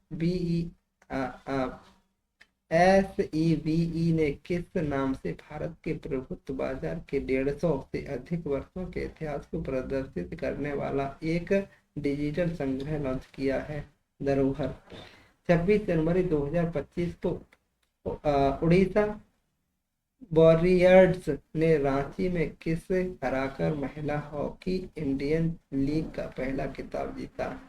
SEBE ने किस नाम से भारत के प्रभुत्व बाजार के 150 से अधिक वर्षों के इतिहास को प्रदर्शित करने वाला एक डिजिटल संग्रह लॉन्च किया है? धरोहर। 26 जनवरी 2025 को उड़ीसा वॉरियर्स ने रांची में किसे हराकर महिला हॉकी इंडियन लीग का पहला खिताब जीता?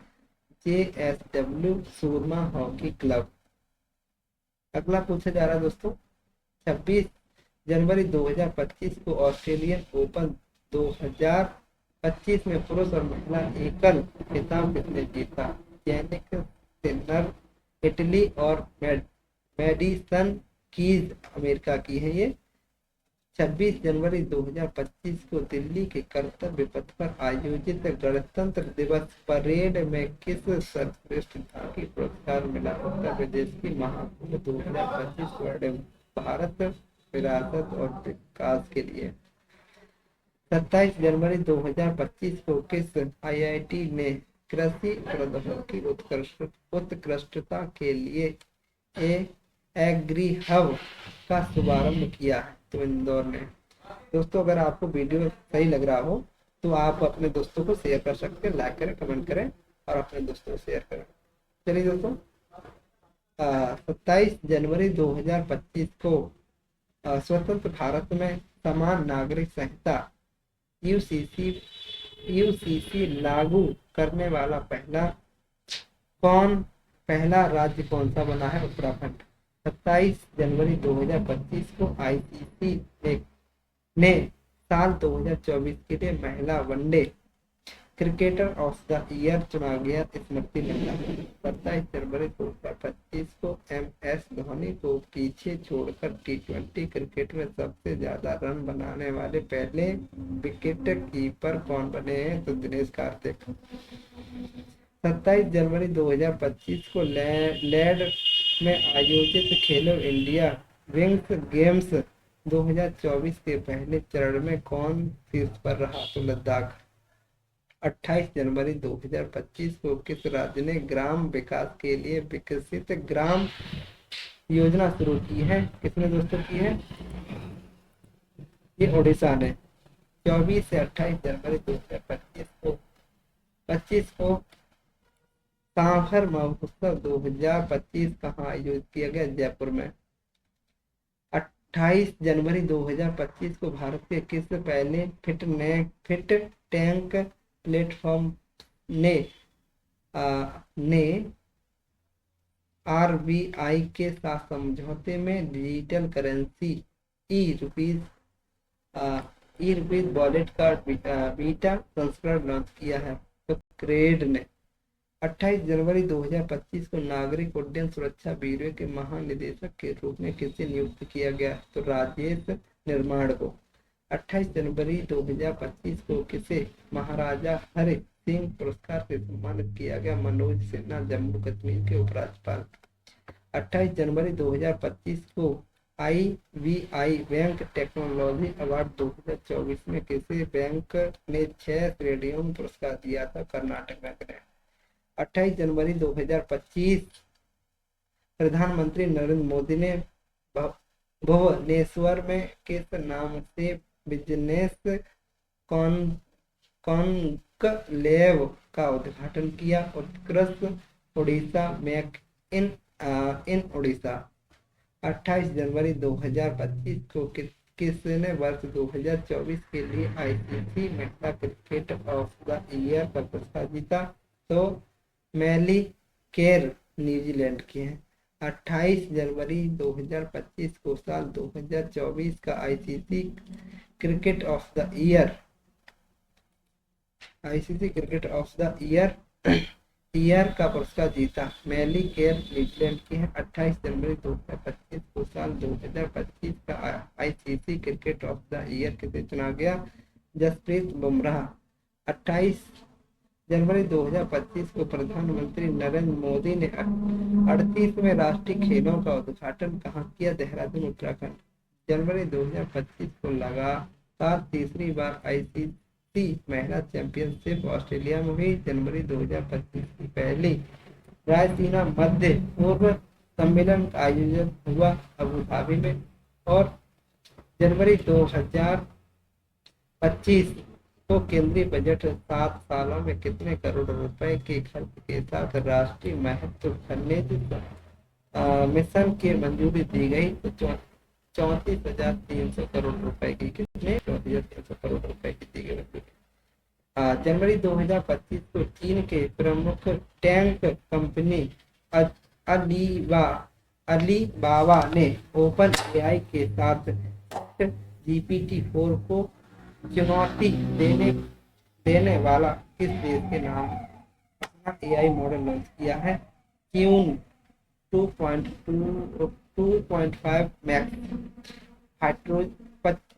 JSW सूरमा हॉकी क्लब। अगला पूछा जा रहा है दोस्तों, 26 जनवरी 2025 को ऑस्ट्रेलियन ओपन 2025 में पुरुष और महिला एकल खिताब किसने जीता? जेनिक सिनर इटली और मेडिसन कीज अमेरिका की है ये। 26 जनवरी 2025 को दिल्ली के कर्तव्य पथ पर आयोजित गणतंत्र दिवस परेड में किस सर्वश्रेष्ठ झांकी पुरस्कार मिला? उत्तर प्रदेश की महाकुंभ 2025 स्वर्णिम भारत विरासत और विकास के लिए। 27 जनवरी 2025 को किस IIT ने कृषि प्रौद्योगिकी उत्कृष्टता के लिए एग्री हब का शुभारंभ किया है? तो इंदौर ने। दोस्तों अगर आपको वीडियो सही लग रहा हो तो आप अपने दोस्तों को शेयर कर सकते हैं, लाइक करें, कमेंट करें और अपने दोस्तों को शेयर करें। चलिए दोस्तों, 27 जनवरी 2025 को स्वतंत्र भारत में समान नागरिक संहिता UCC लागू करने वाला पहला राज्य कौन सा बना है? उत्तराखंड। 27 जनवरी 2025 को ICC ने साल 2024 के लिए महिला one day cricketer of the year चुना गया स्मृति मंदाना। 27 जनवरी 2025 को MS धोनी को पीछे छोड़कर T20 क्रिकेट में सबसे ज्यादा रन बनाने वाले पहले विकेट कीपर कौन बने हैं? तो दिनेश कार्तिक। 27 जनवरी 2025 को लेड में आयोजित खेलो इंडिया विंग्स गेम्स 2024 के पहले चरण में कौन शीर्ष पर रहा? तो लद्दाख। 28 जनवरी 2025 को किस राज्य ने ग्राम विकास के लिए विकसित ग्राम योजना शुरू की है? किसने दोस्तों की है? ये उड़ीसा ने। 24 से 28 जनवरी 2025 को सांभर महोत्सव 2025 कहाँ आयोजित किया गया? जयपुर में। 28 जनवरी 2025 को भारत के किस पहले फिट टैंक प्लेटफॉर्म ने RBI के साथ समझौते में डिजिटल करेंसी ई रुपीज वॉलेट का बीटा संस्करण लॉन्च किया है? तो क्रेड ने। 28 जनवरी 2025 को नागरिक उड्डयन सुरक्षा ब्यूरो के महानिदेशक के रूप में किसे नियुक्त किया गया? तो राजेश निर्माण को। 28 जनवरी 2025 को किसे महाराजा हरि सिंह पुरस्कार से सम्मानित किया गया? मनोज सिन्हा, जम्मू कश्मीर के उपराज्यपाल। 28 जनवरी 2025 को IVI बैंक टेक्नोलॉजी अवार्ड 2024 में किसी बैंक ने 6 श्रेणियों में पुरस्कार दिया था? कर्नाटक बैंक ने। 28 जनवरी 2025 प्रधानमंत्री नरेंद्र मोदी ने भुवनेश्वर में किस नाम से बिजनेस कॉन्क्लेव का उद्घाटन किया? उत्कृष्ट उड़ीसा, मेक इन उड़ीसा। 28 जनवरी 2025 को किसने वर्ष 2024 के लिए ICC महिला क्रिकेट ऑफ द ईयर का पुरस्कार जीता? तो मैली केर न्यूजीलैंड की है। 28 जनवरी 2025 को साल 2024 का ICC cricket of the year का पुरस्कार जीता? मैली केर न्यूजीलैंड की है। 28 जनवरी 2025 को साल 2025 का ICC cricket of the year किसे चुना गया? जसप्रीत बुमराह। 28 जनवरी 2025 को प्रधानमंत्री नरेंद्र मोदी ने 38वें राष्ट्रीय खेलों का उद्घाटन कहाँ किया? देहरादून, उत्तराखंड। जनवरी 2025 को लगातार तीसरी बार ICC महिला चैंपियनशिप ऑस्ट्रेलिया में हुई। जनवरी 2025 की पहली रायसीना मध्य पूर्व सम्मेलन का आयोजन हुआ अबू धाबी में। और जनवरी 2025 तो केंद्रीय बजट 7 सालों में कितने करोड़ रुपए के खर्च के साथ राष्ट्रीय महत्व खनिज मिशन की मंजूरी दी गई? तो 34,300 करोड़ रुपए की, कितने? 34,300 करोड़ रुपए की दी गई। जनवरी 2025 को चीन के प्रमुख टैंक कंपनी अलीबाबा ने ओपन AI के साथ GPT-4 को चुनौती देने वाला किस देश के नाम अपना AI मॉडल लॉन्च किया है? Qwen 2.5 max.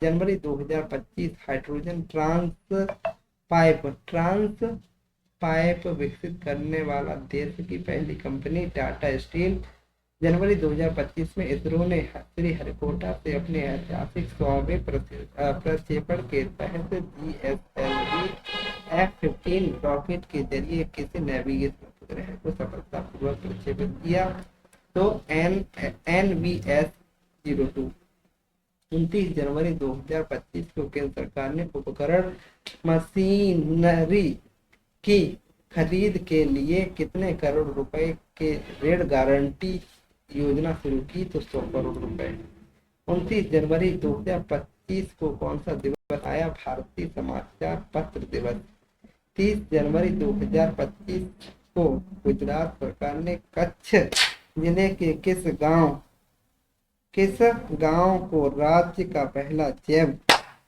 जनवरी 2025 हाइड्रोजन ट्रांस पाइप विकसित करने वाला देश की पहली कंपनी टाटा स्टील। जनवरी 2025 में इसरो ने श्रीहरिकोटा से अपने ऐतिहासिक 100वें प्रक्षेपण के तहत GSLV F-15 रॉकेट के जरिए किसी नेविगेशन उपग्रह को सफलतापूर्वक प्रक्षेपित किया? तो NVS-02। 29 जनवरी 2025 को केंद्र सरकार ने उपकरण मशीनरी की खरीद के लिए कितने करोड़ रुपए के ऋण गारंटी योजना शुरू की? तो 100 करोड़ रुपए। 29 जनवरी 2025 को कौन सा दिवस आया? भारतीय समाचार पत्र दिवस। 30 जनवरी 2025 को गुजरात सरकार ने कच्छ जिले के किस गांव को राज्य का पहला जैव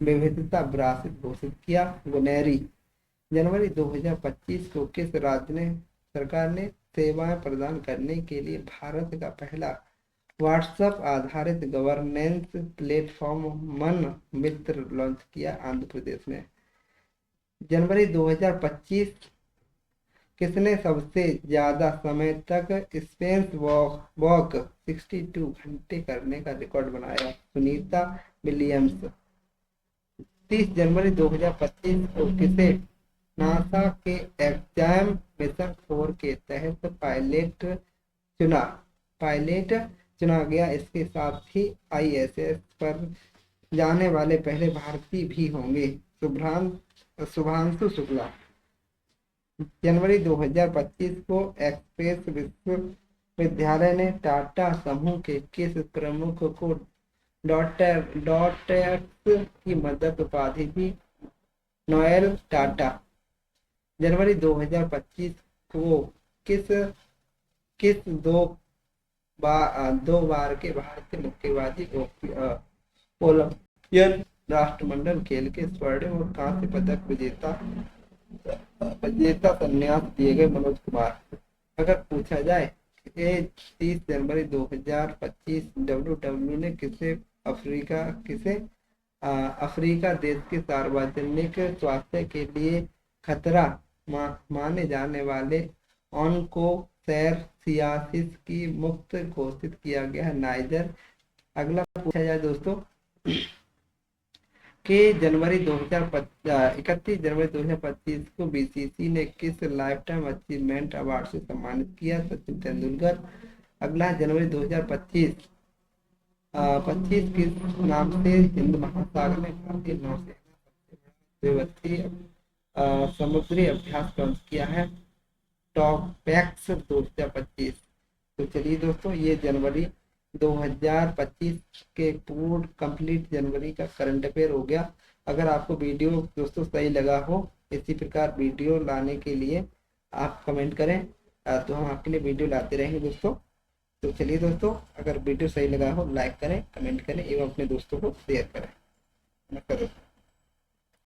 विविधता विरासत घोषित किया? गुनेरी। जनवरी 2025 को किस राज्य ने सरकार ने सेवाएं प्रदान करने के लिए भारत का पहला व्हाट्सएप आधारित गवर्नेंस प्लेटफॉर्म मन मित्र लॉन्च किया? आंध्र प्रदेश में। जनवरी 2025 किसने सबसे ज्यादा समय तक स्पेस वॉक 62 घंटे करने का रिकॉर्ड बनाया? सुनीता विलियम्स। 30 जनवरी 2025 को किसे नासा के एग्जाम मिशन 4 के तहत पायलट चुना गया? इसके साथ ही ISS पर जाने वाले पहले भारतीय भी होंगे शुभांशु शुक्ला। जनवरी 2025 को एक्सप्रेस विश्वविद्यालय ने टाटा समूह के किस प्रमुख को डॉटेक्स की मदद उपाधि दी? नोएल टाटा। जनवरी 2025 को किस दो बार के भारतीय मुक्केबाजी ओलंपियन राष्ट्रमंडल खेल के स्वर्ण और कांस्य पदक विजेता संन्यास दिए गए? मनोज कुमार। अगर पूछा जाए 30 जनवरी 2025 WWE ने किसे अफ्रीका देश के सार्वजनिक स्वास्थ्य के लिए खतरा माने जाने वाले ऑन्कोसैरसियासिस की मुक्त घोषित किया गया है नाइजर। अगला पूछा जाए दोस्तों कि 31 जनवरी 2025 को बीसीसी ने किस लाइफ टाइम अचीवमेंट अवार्ड से सम्मानित किया? सचिन तेंदुलकर। अगला जनवरी 2025 25 किस नाम से हिंद महासागर में भारतीय नौसेना समुद्री अभ्यास लॉन्च किया है? टॉपैक्स 2025। तो चलिए दोस्तों, ये जनवरी 2025 के पूर्ण कंप्लीट जनवरी का करंट अफेयर हो गया। अगर आपको वीडियो दोस्तों सही लगा हो, इसी प्रकार वीडियो लाने के लिए आप कमेंट करें, तो हम आपके लिए वीडियो लाते रहेंगे दोस्तों। तो चलिए दोस्तों, अगर वीडियो सही लगा हो लाइक करें, कमेंट करें एवं अपने दोस्तों को शेयर करें। नमस्कार दोस्तों।